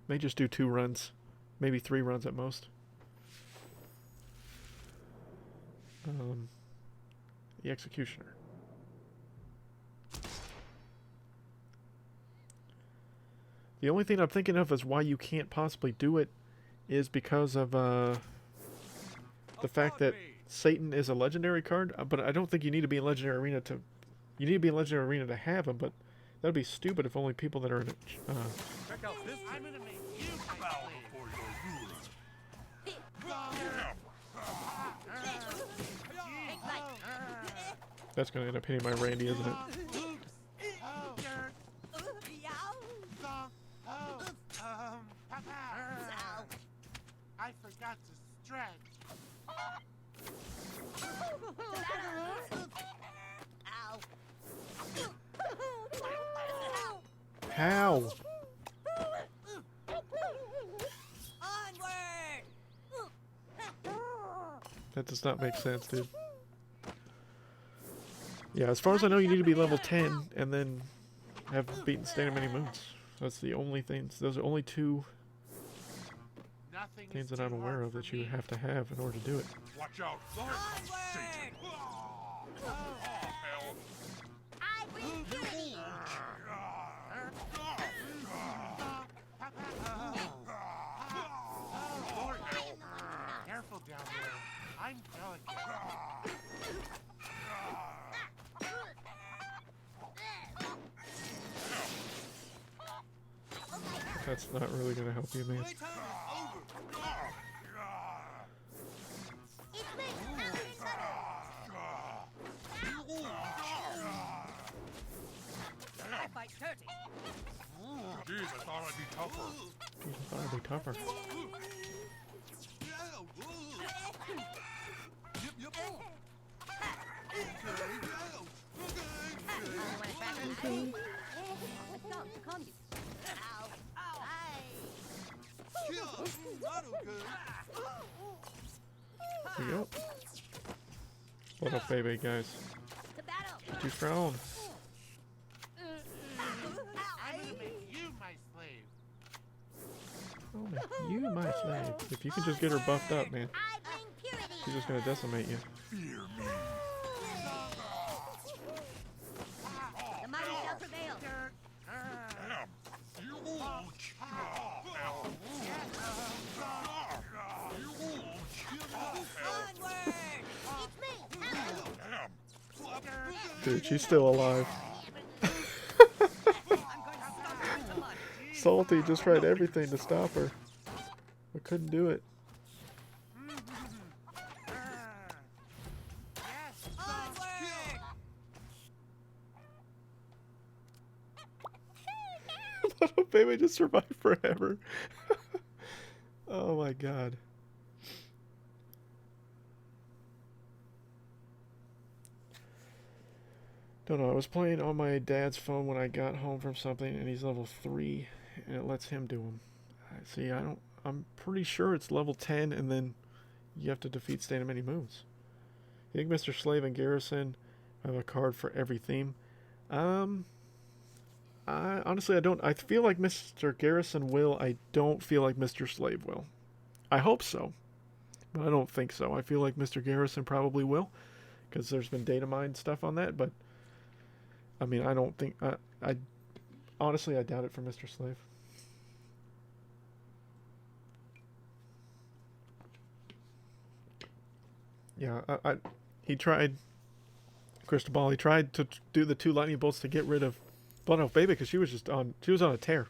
May just do 2 runs, maybe 3 runs at most. The Executioner. The only thing I'm thinking of is why you can't possibly do it is because of the fact that Satan is a legendary card, but I don't think you need to be in Legendary Arena to... You need to be in Legendary Arena to have him, but that would be stupid if only people that are in it... Check out this. I'm gonna make you my Bow slave. before your ruler. That's going to end up hitting my Randy, isn't it? I forgot to stretch. How? Onward! That does not make sense, dude. Yeah, as far as I know, you need to be level 10 and then have beaten Stand of Many Moons. That's the only things. Those are only 2 Nothing things is that too I'm aware hard of for that you me. have to have in order to do it. Watch out. There comes Satan. Oh, hell. I bring purity. Careful down there. I'm delicate. That's not really going to help you, man. It's me, Mountain Butter. I fight dirty. Jeez, I thought I'd be tougher. Jeez, I thought I'd be tougher. Let's go to calm you. Ow. Ow. There you go. What up, baby, guys? To battle. Too strong. I'm gonna make you my slave. Oh, you my slave. If you can just get her buffed up, man. I bring purity. She's just going to decimate you. Fear me. The mighty shall prevail. Damn. You lose. Dude, she's still alive. I'm going to stop you, somebody. Salty just tried everything to stop her, but couldn't do it. Yes, Little baby just survived forever. Oh my god. Don't know, I was playing on my dad's phone when I got home from something, and he's level 3, and it lets him do them. See, I'm pretty sure it's level 10, and then you have to defeat stand many moves. You think Mr. Slave and Garrison have a card for every theme? Honestly, I don't. I feel like Mr. Garrison will. I don't feel like Mr. Slave will. I hope so, but I don't think so. I feel like Mr. Garrison probably will, because there's been data mined stuff on that, but I mean, I don't think... I honestly, I doubt it for Mr. Slave. Yeah, he tried... Cristobal, he tried to do the 2 lightning bolts to get rid of Blood Elf Baby, because she was on a tear.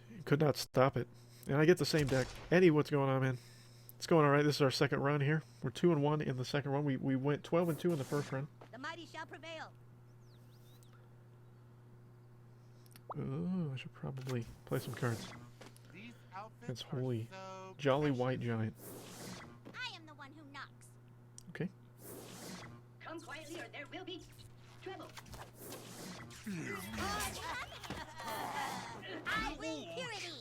He could not stop it. And I get the same deck. Eddie, what's going on, man? It's going alright. This is our second run here. We're 2-1 in the second run. We went 12-2 in the first run. The mighty shall prevail. Oh, I should probably play some cards. these outfits That's are holy. so Jolly precious. White Giant. I am the one who knocks. Okay. Come quietly or there will be trouble. I bring purity.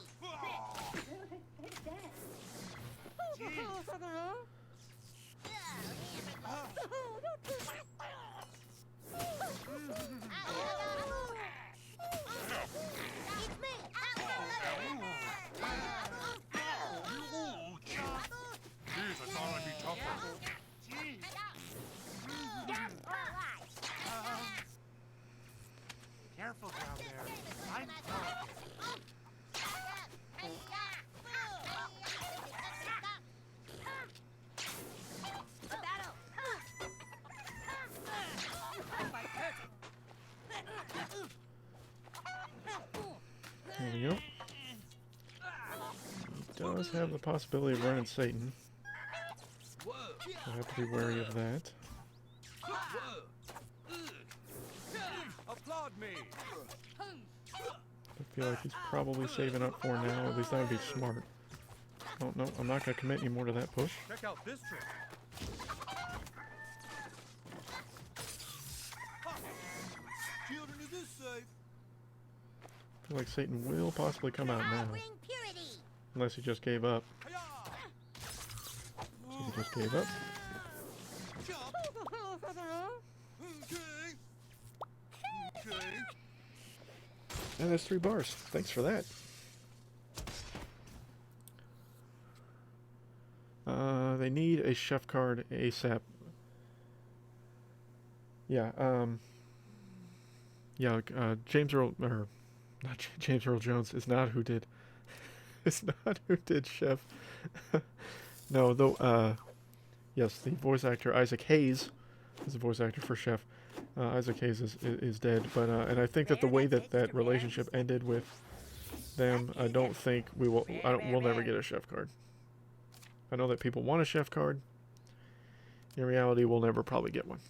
What's that? It's me. Jeez, I thought I'd be tougher. Jeez. Careful down there. I'm delicate. The battle. There we go. He does have the possibility of running Satan. I have to be wary of that. Applaud me. I feel like he's probably saving up for now. At least that would be smart. Oh, no, I'm not going to commit any more to that push. Check out this trick. Children, is this safe? I feel like Satan will possibly come out I now. bring purity. Unless he just gave up. Hi-ya! So he just gave up. Jump. Okay. Okay. And there's 3 bars. Thanks for that. They need a chef card ASAP. Yeah, James Earl, or not James Earl Jones is not who did. It's not who did Chef. No, though. Yes, the voice actor Isaac Hayes is the voice actor for Chef. Isaac Hayes is dead, but and I think that the way that relationship ended with them, I don't think we'll never get a Chef card. I know that people want a Chef card. In reality, we'll never probably get one.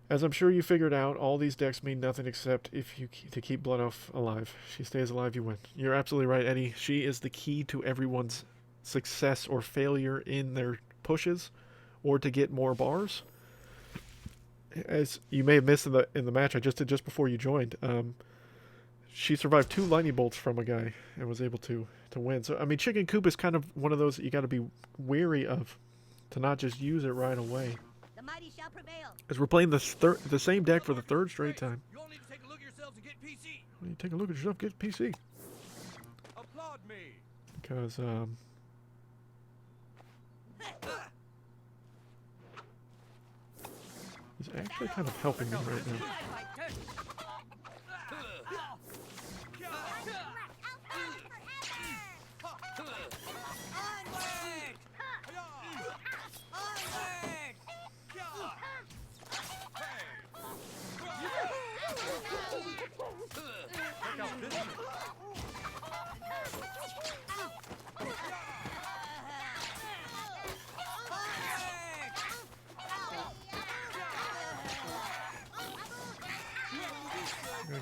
As I'm sure you figured out, all these decks mean nothing except to keep Blood Elf alive. She stays alive, you win. You're absolutely right, Eddie. She is the key to everyone's success or failure in their pushes, or to get more bars. As you may have missed in the match I just did just before you joined, she survived 2 lightning bolts from a guy and was able to win. So I mean, Chicken Coop is kind of one of those that you got to be wary of, to not just use it right away. The mighty shall prevail. As we're playing the same deck for the 3rd straight time. You all need to take a look at yourselves and get PC. You take a look at yourself, get PC. Applaud me. Because he's actually kind of helping me right now.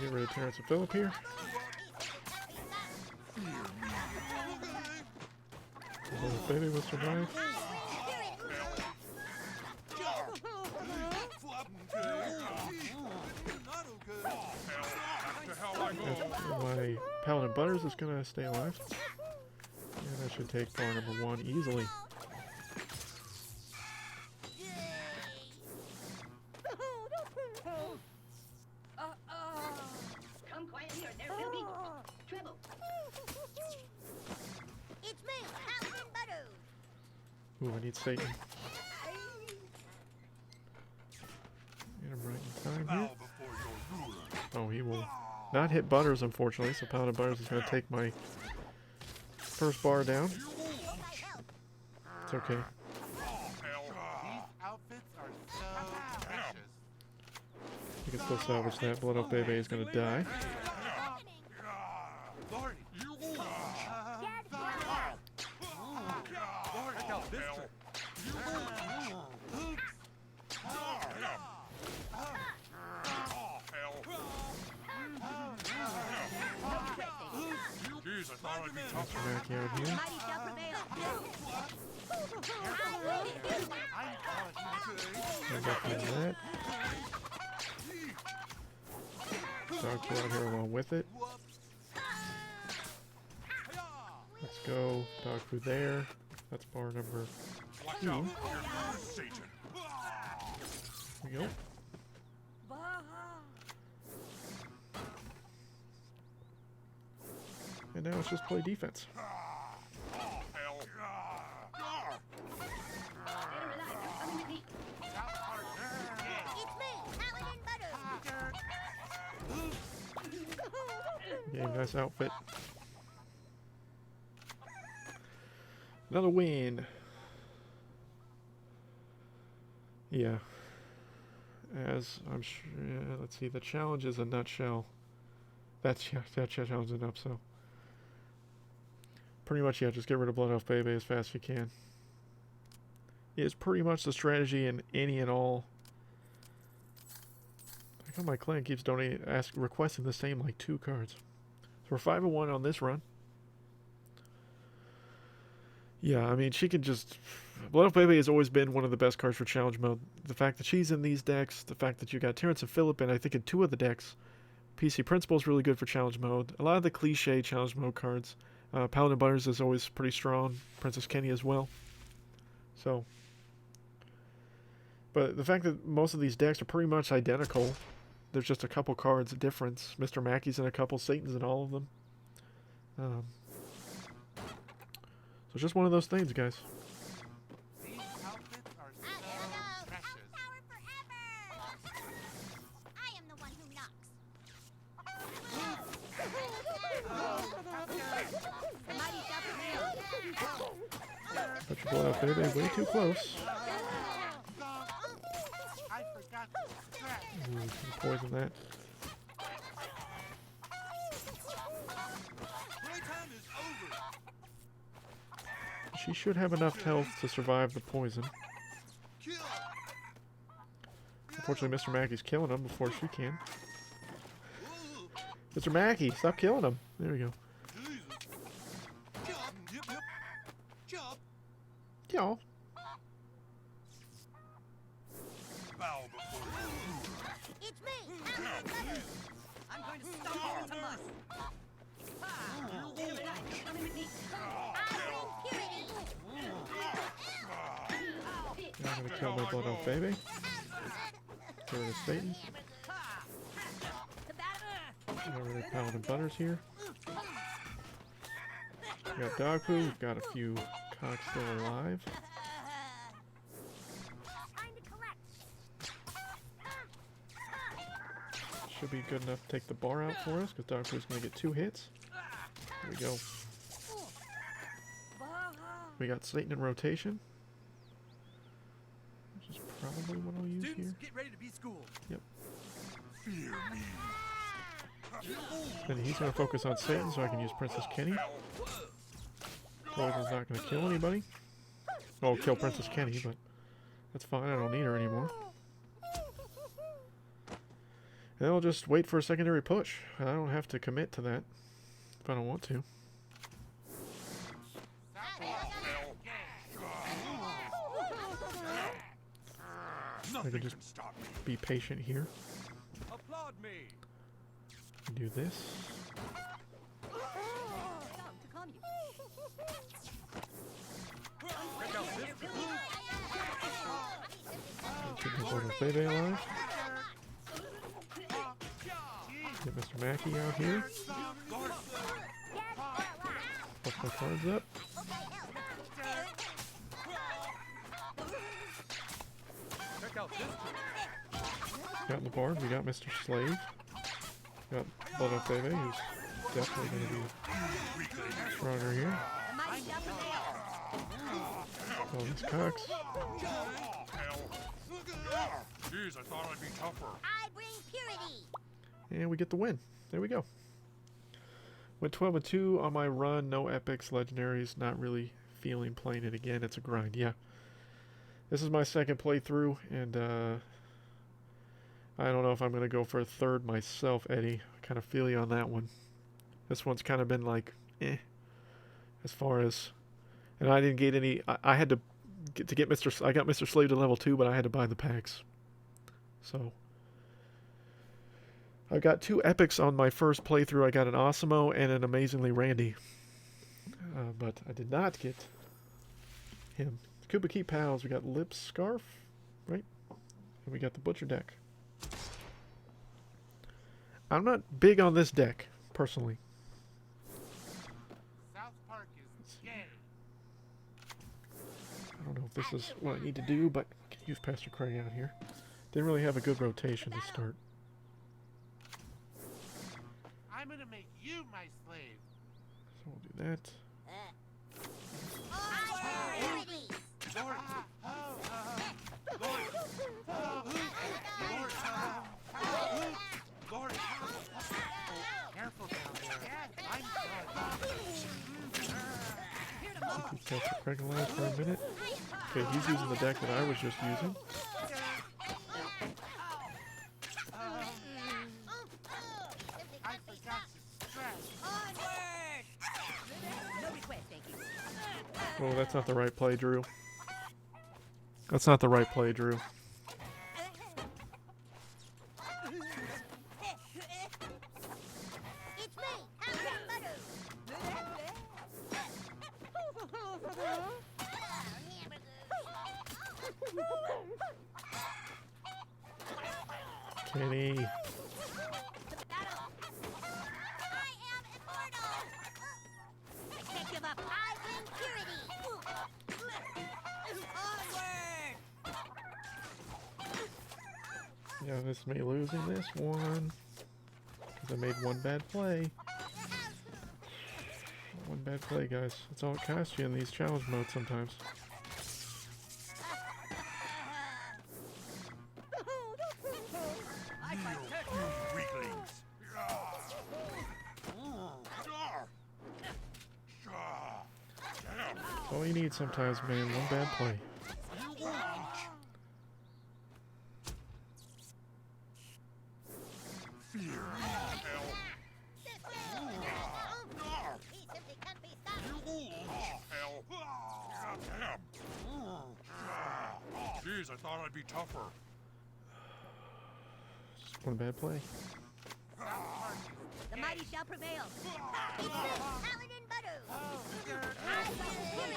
Get rid of Terrence and Phillip here. Little baby will survive. My Paladin Butters is gonna stay alive. And that should take bar number 1 easily. Come quietly or there will be trouble. It's me, Paladin Butter. Ooh, I need Satan. Get him right in time here. Oh, he will not hit Butters, unfortunately, so Paladin Butters is going to take my first bar down. It's okay. These outfits are so precious. You can still salvage that. Blood Elf Bebe is going to die. Lordy. Lord, check out this trick. Jeez, I thought I'd be Mr. tougher. Mackey out here. Mighty shall prevail. Go back to that. Dog food out here along with it. Let's go. Dog food there. That's bar number Watch 2. out. Here comes Satan. There we go. And now it's just play defense. Oh, hell. Better relax. Come coming with me. It's me, Paladin Butter. Yeah, nice outfit. Another win. Yeah. As I'm sure, let's see, the challenge is a nutshell. That challenge is enough, so. Pretty much, yeah, just get rid of Blood Elf Bebe as fast as you can. It's pretty much the strategy in any and all. I how my clan keeps requesting the same like 2 cards. So we're 5-1 on this run. Yeah, I mean, she can just... Blood Elf Bebe has always been one of the best cards for challenge mode. The fact that she's in these decks, the fact that you got Terrence and Phillip, and I think in 2 of the decks, PC Principal is really good for challenge mode. A lot of the cliche challenge mode cards. Paladin Butters is always pretty strong. Princess Kenny as well. So... But the fact that most of these decks are pretty much identical, there's just a couple cards difference. Mr. Mackey's in a couple, Satan's in all of them. So it's just one of those things, guys. These outfits are so precious. Power forever! I am the one who knocks. The mighty shall prevail. Put your Blood Elf Bebe way too close. I forgot to scratch. Ooh, can poison that. Playtime is over. She should have enough health to survive the poison. Kill. Unfortunately, Mr. Mackey's killing him before she can. Mr. Mackey, stop killing him. There we go. Chop. Yep, yep. Chop. Yo. Bow before you. It's me, Paladin Butters. I'm going to stomp you into mush. Better relax. Come coming with me. I bring purity. Now I'm gonna kill my Blood Elf Bebe. Get rid of Satan. Get rid of Paladin Butters here. We got dog poo. We've got a few cocks still alive. Time to collect. Should be good enough to take the bar out for us because dog poo's gonna get 2 hits. There we go. We got Satan in rotation, which is probably what I'll use here. Students, get ready to be schooled. Yep. Fear me. And he's gonna focus on Satan so I can use Princess Kenny. Poison's not gonna kill anybody. Oh, it'll kill Princess Kenny, but that's fine. I don't need her anymore. And And I'll just wait for a secondary push. I don't have to commit to that if I don't want to. I can just be patient here. Applaud me. Do this. To calm you. Check out this. Keep my little Bebe alive. Get Mr. Mackey out here. Push my cards up. Check out this. Got on the board. We got Mr. Slave. Got Blood Off Bebe, who's definitely going to be stronger here. The mighty shall prevail. Oh, these cocks. Jeez, I thought I'd be tougher. I bring purity. And we get the win. There we go. Went 12-2 on my run. No epics, legendaries. Not really feeling playing it again. It's a grind. Yeah. This is my second playthrough, and I don't know if I'm going to go for a third myself, Eddie. I kind of feel you on that one. This one's kind of been like, as far as... And I didn't get any... I had to get Mr... I got Mr. Slave to level 2, but I had to buy the packs. So... I got 2 epics on my first playthrough. I got an Osimo and an Amazingly Randy. But I did not get him. Kuba Key Pals. We got Lip Scarf, right? And we got the Butcher deck. I'm not big on this deck, personally. South Park is gay. I don't know if this is what I need to do, but I can use Pastor Craig out here. Didn't really have a good rotation to start. I'm gonna make you my slave. So we'll do that. Careful down there. I'm Keep Pastor Craig alive for a minute. Okay, he's using the deck that I was just using. I forgot to stress. No request, thank you. Oh, that's not the right play, Drew. That's not the right play, Drew. It's me, Kenny. I am immortal. I can't give up. I bring purity. Onward. Yeah, this may lose in this one. Because I made one bad play. One bad play, guys. That's all it costs you in these challenge modes sometimes. Weaklings. That's all you need sometimes, man. One bad play. Jeez, I thought I'd be tougher. Just one bad play. The mighty shall prevail. It's Paladin Butter. I bring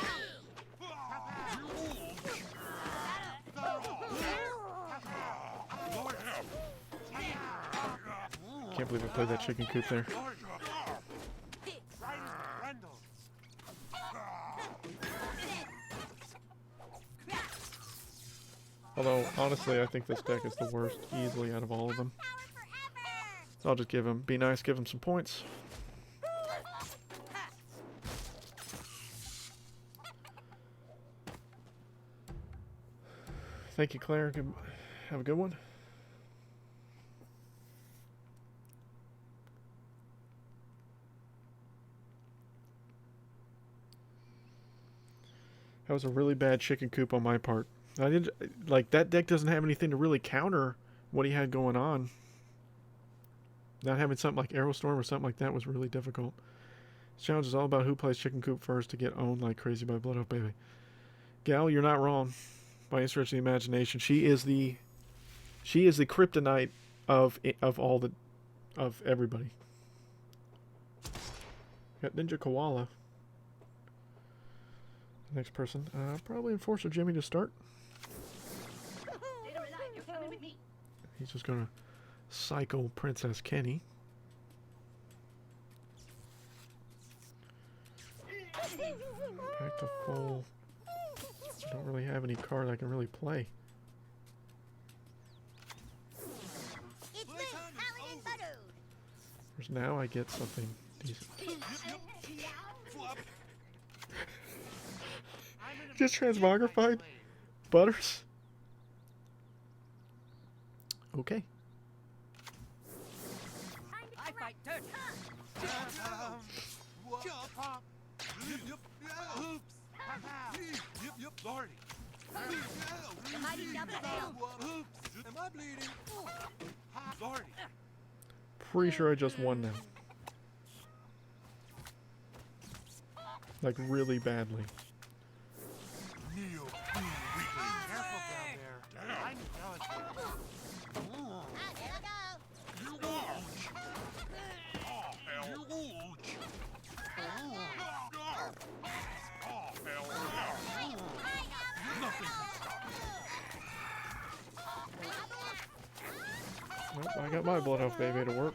Can't believe I played that chicken coop there. Although, honestly, I think this deck is the worst easily out of all of them. So I'll just give him, be nice, give him some points. Thank you, Claire. Have a good one. That was a really bad chicken coop on my part. I didn't like that deck doesn't have anything to really counter what he had going on. Not having something like Aerostorm or something like that was really difficult. This challenge is all about who plays Chicken Coop first to get owned like crazy by Blood Oath Baby. Gal, you're not wrong. By any stretch of the imagination, she is the kryptonite of everybody. Got Ninja Koala. Next person, probably Enforcer Jimmy to start. Dead or alive, you're coming with me. He's just gonna psycho Princess Kenny. Back to full. I don't really have any card I can really play. It's me, Paladin Butter. Whereas now I get something decent. Just transmogrified? Butters? Okay. I fight dirt. Oops. Yep, Lordy. The mighty double barrel. Oops. Am I bleeding? Lordy. Pretty sure I just won now. Like really badly. Neo, careful down there. I'm delicate. Ah, there I go. You won't. Oh, hell. You won't. Oh, hell no. Nothing can stop me. Well, I got my Blood Oath Baby to work.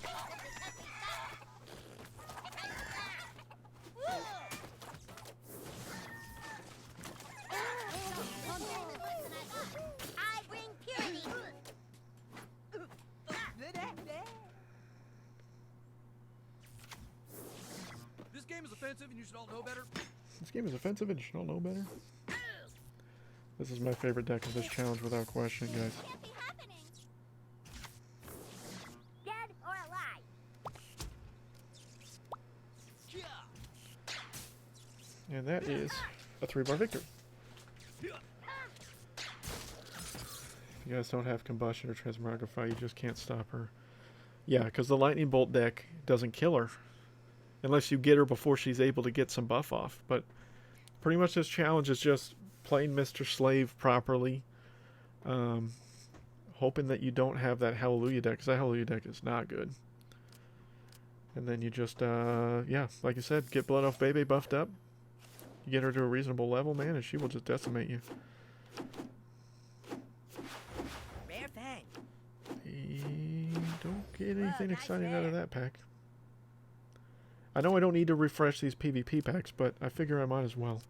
I bring purity. This game is offensive and you should all know better. This game is offensive and you should all know better. This is my favorite deck of this challenge without question, guys. Can't be happening. Dead or alive? And that is a 3-bar victory. If you guys don't have Combustion or Transmogrify, you just can't stop her. Yeah, because the Lightning Bolt deck doesn't kill her. Unless you get her before she's able to get some buff off. But pretty much this challenge is just playing Mr. Slave properly. Hoping that you don't have that Hallelujah deck, because that Hallelujah deck is not good. And then you just, yeah, like I said, get Blood Oath Baby buffed up. You get her to a reasonable level, man, and she will just decimate you. Rare thing. Don't get anything exciting out of that pack. I know I don't need to refresh these PvP packs, but I figure I might as well.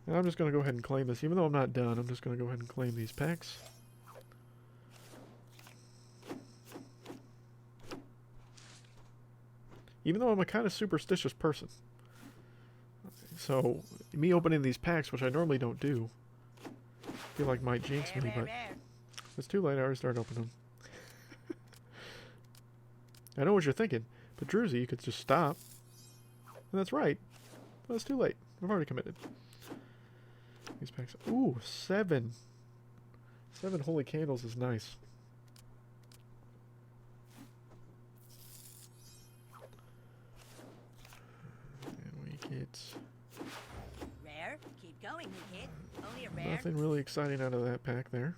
And I'm just going to go ahead and claim this. Even though I'm not done, I'm just going to go ahead and claim these packs. Even though I'm a kind of superstitious person. So, me opening these packs, which I normally don't do, I feel like might jinx me, but it's too late. I already started opening them. I know what you're thinking, but Drewzy, you could just stop. And that's right. Well, it's too late. I've already committed. These packs. Ooh, 7. 7 holy candles is nice. And we get Rare. Keep going, new kid. Only a rare. nothing really exciting out of that pack there.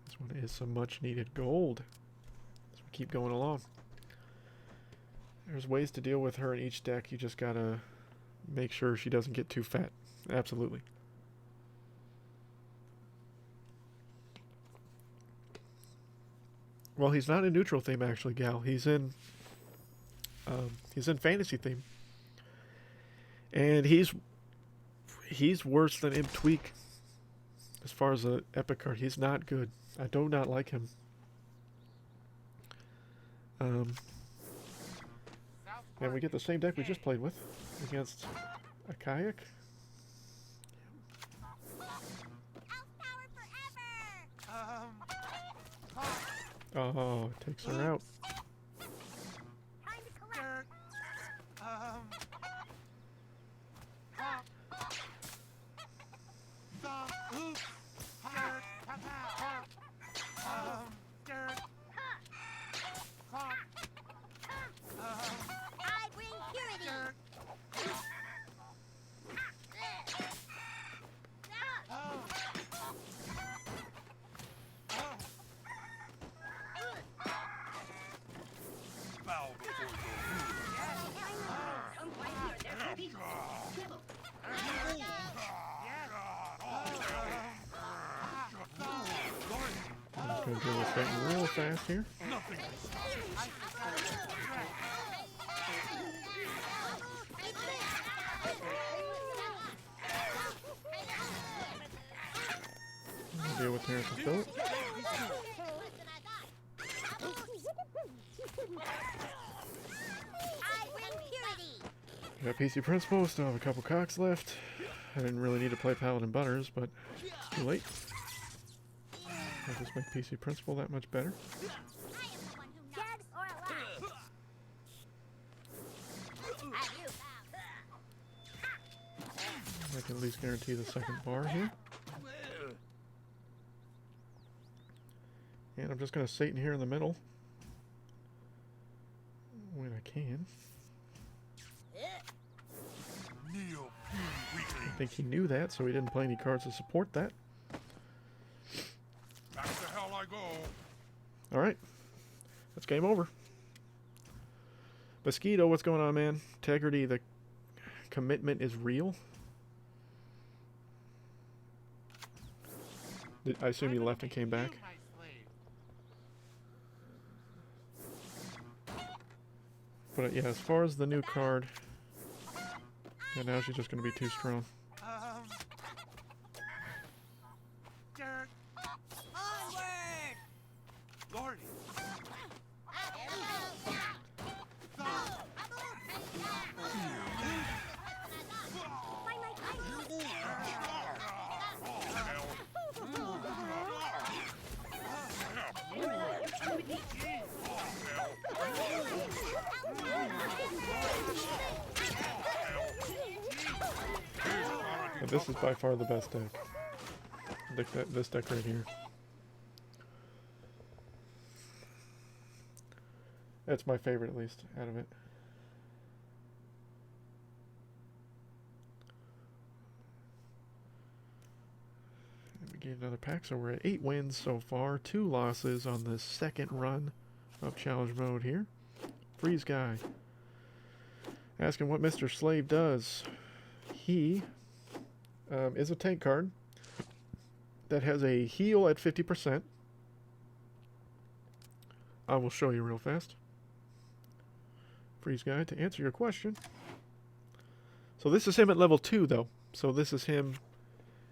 This one is some much needed gold. As we keep going along. There's ways to deal with her in each deck. You just gotta make sure she doesn't get too fat. Absolutely. Well, he's not in neutral theme actually, Gal. He's in fantasy theme, and he's worse than Imp Tweak as far as an epic card. He's not good. I do not like him. And we get the same deck we just played with against a kayak. Elf power forever. Oh, it takes her out. Time to collect. Gonna deal with that real fast here. Nothing. Deal with Terrence and Philip. I bring purity. Got PC Principal, still have a couple cocks left. I didn't really need to play Paladin Butters, but it's too late. I'll just make PC Principal that much better. I am the one who dead or alive. Have you found? I can at least guarantee the second bar here. And I'm just going to Satan here in the middle. When I can. Kneel, puny weakling. I think he knew that, so he didn't play any cards to support that. Back to hell I go. Alright. That's game over. Mosquito, what's going on, man? Integrity, the commitment is real. I assume he left and came back. You, my slave. But yeah, as far as the new card, yeah, now she's just going to be too strong. Derek, Onward! Lordy. But this is by far the best deck. This deck right here. That's my favorite, at least, out of it. And we get another pack, so we're at 8 wins so far, 2 losses on the second run of challenge mode here. Freeze guy. Asking what Mr. Slave does. He is a tank card that has a heal at 50%. I will show you real fast. Freeze guy, to answer your question. So this is him at level 2 though. So this is him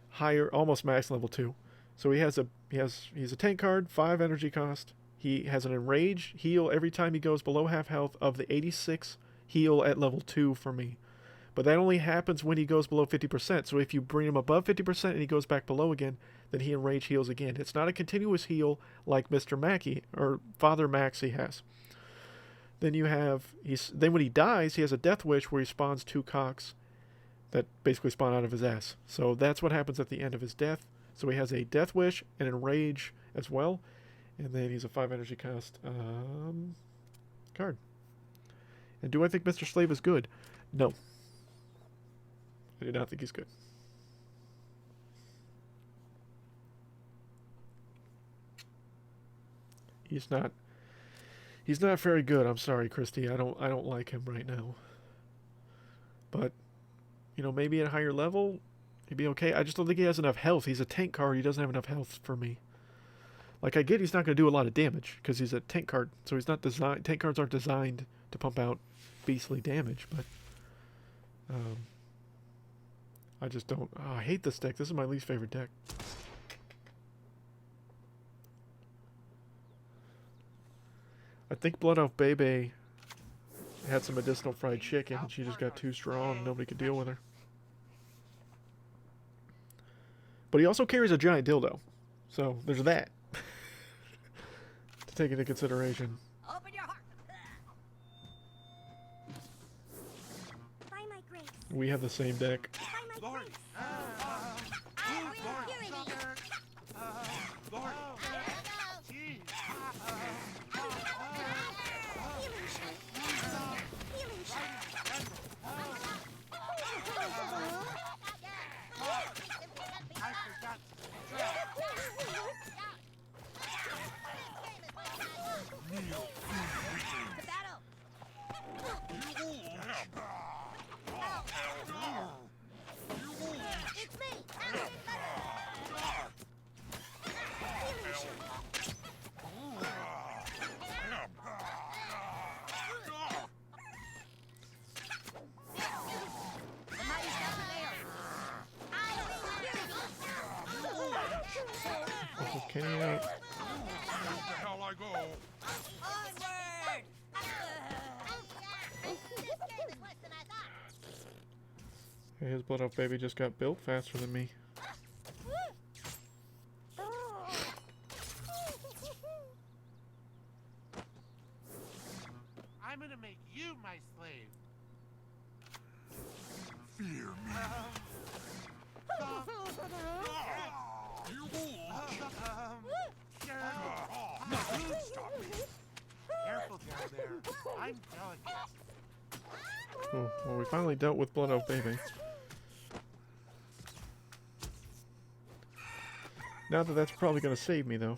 higher, almost max level 2. So he's a tank card, 5 energy cost. He has an enrage heal every time he goes below half health of the 86 heal at level 2 for me. But that only happens when he goes below 50%. So if you bring him above 50% and he goes back below again, then he enrage heals again. It's not a continuous heal like Mr. Mackey or Father Maxie has. Then you have then when he dies, he has a death wish where he spawns 2 cocks that basically spawn out of his ass. So that's what happens at the end of his death. So he has a death wish and enrage as well, and then he's a 5 energy cost card. And do I think Mr. Slave is good? No. I do not think he's good. He's not very good. I'm sorry, Christy. I don't like him right now. But you know, maybe at a higher level he'd be okay. I just don't think he has enough health. He's a tank card. He doesn't have enough health for me. Like, I get he's not going to do a lot of damage because he's a tank card. So he's not designed. Tank cards aren't designed to pump out beastly damage, but I just don't. Oh, I hate this deck. This is my least favorite deck. I think Blood Elf Bebe had some medicinal fried chicken and she just got too strong and nobody could deal with her. But he also carries a giant dildo. So there's that to take into consideration. Open your heart. By my grace. We have the same deck. By my Lordy. grace. I bring purity. Lordy. Jeez. Healing shot. Healing shot. I forgot. Kneel, puny weakling. The battle. It's me. Paladin Butter. Just Kenny out. Where the hell I go? Onward! This game is worse than I thought. Hey, his Blood Elf baby just got built faster than me. I'm gonna make you my slave. Fear me. You Sure. nothing can stop me. Careful down there. I'm delicate. Oh, well, we finally dealt with Blood Elf baby. Not that that's probably going to save me, though.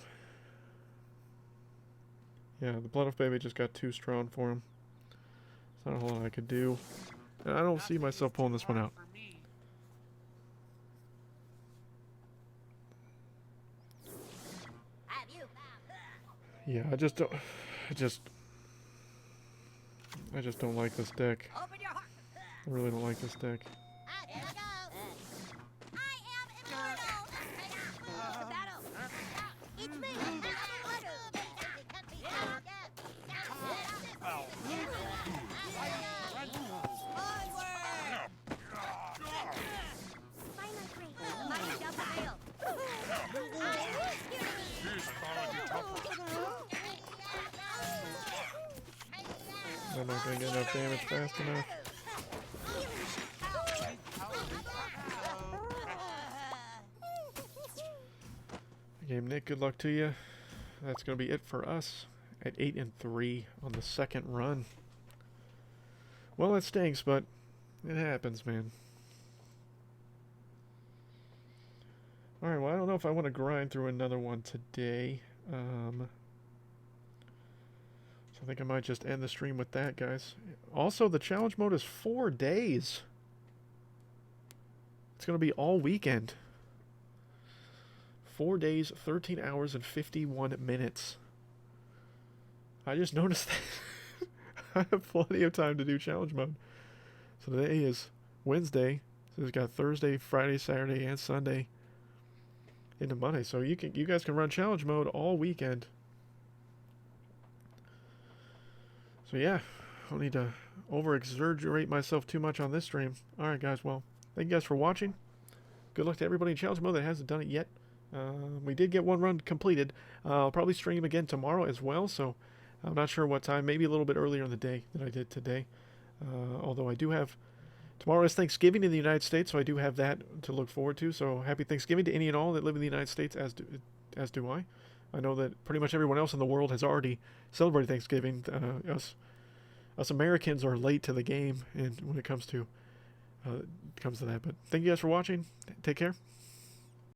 Yeah, the Blood Elf baby just got too strong for him. There's not a whole lot I could do. And I don't see myself pulling this one out. For me. Have you? Yeah, I just don't... I just don't like this deck. Open your heart. I really don't like this deck. Here I go. I am immortal. The battle. It's me. I'm not going to get enough damage fast enough. Game Nick, good luck to you. That's going to be it for us at 8-3 on the second run. Well, it stinks, but it happens, man. Alright, well, I don't know if I want to grind through another one today. So I think I might just end the stream with that, guys. Also, the challenge mode is 4 days. It's going to be all weekend. 4 days, 13 hours, and 51 minutes. I just noticed that. I have plenty of time to do challenge mode. So today is Wednesday. So it's got Thursday, Friday, Saturday, and Sunday into Monday. So you guys can run challenge mode all weekend. So yeah, I don't need to over-exaggerate myself too much on this stream. Alright guys, well, thank you guys for watching. Good luck to everybody in challenge mode that hasn't done it yet. We did get one run completed. I'll probably stream again tomorrow as well, so I'm not sure what time. Maybe a little bit earlier in the day than I did today. Although I do have... Tomorrow is Thanksgiving in the United States, so I do have that to look forward to. So happy Thanksgiving to any and all that live in the United States, as do I. I know that pretty much everyone else in the world has already celebrated Thanksgiving. Us Americans are late to the game, and when it comes to that. But thank you guys for watching. Take care.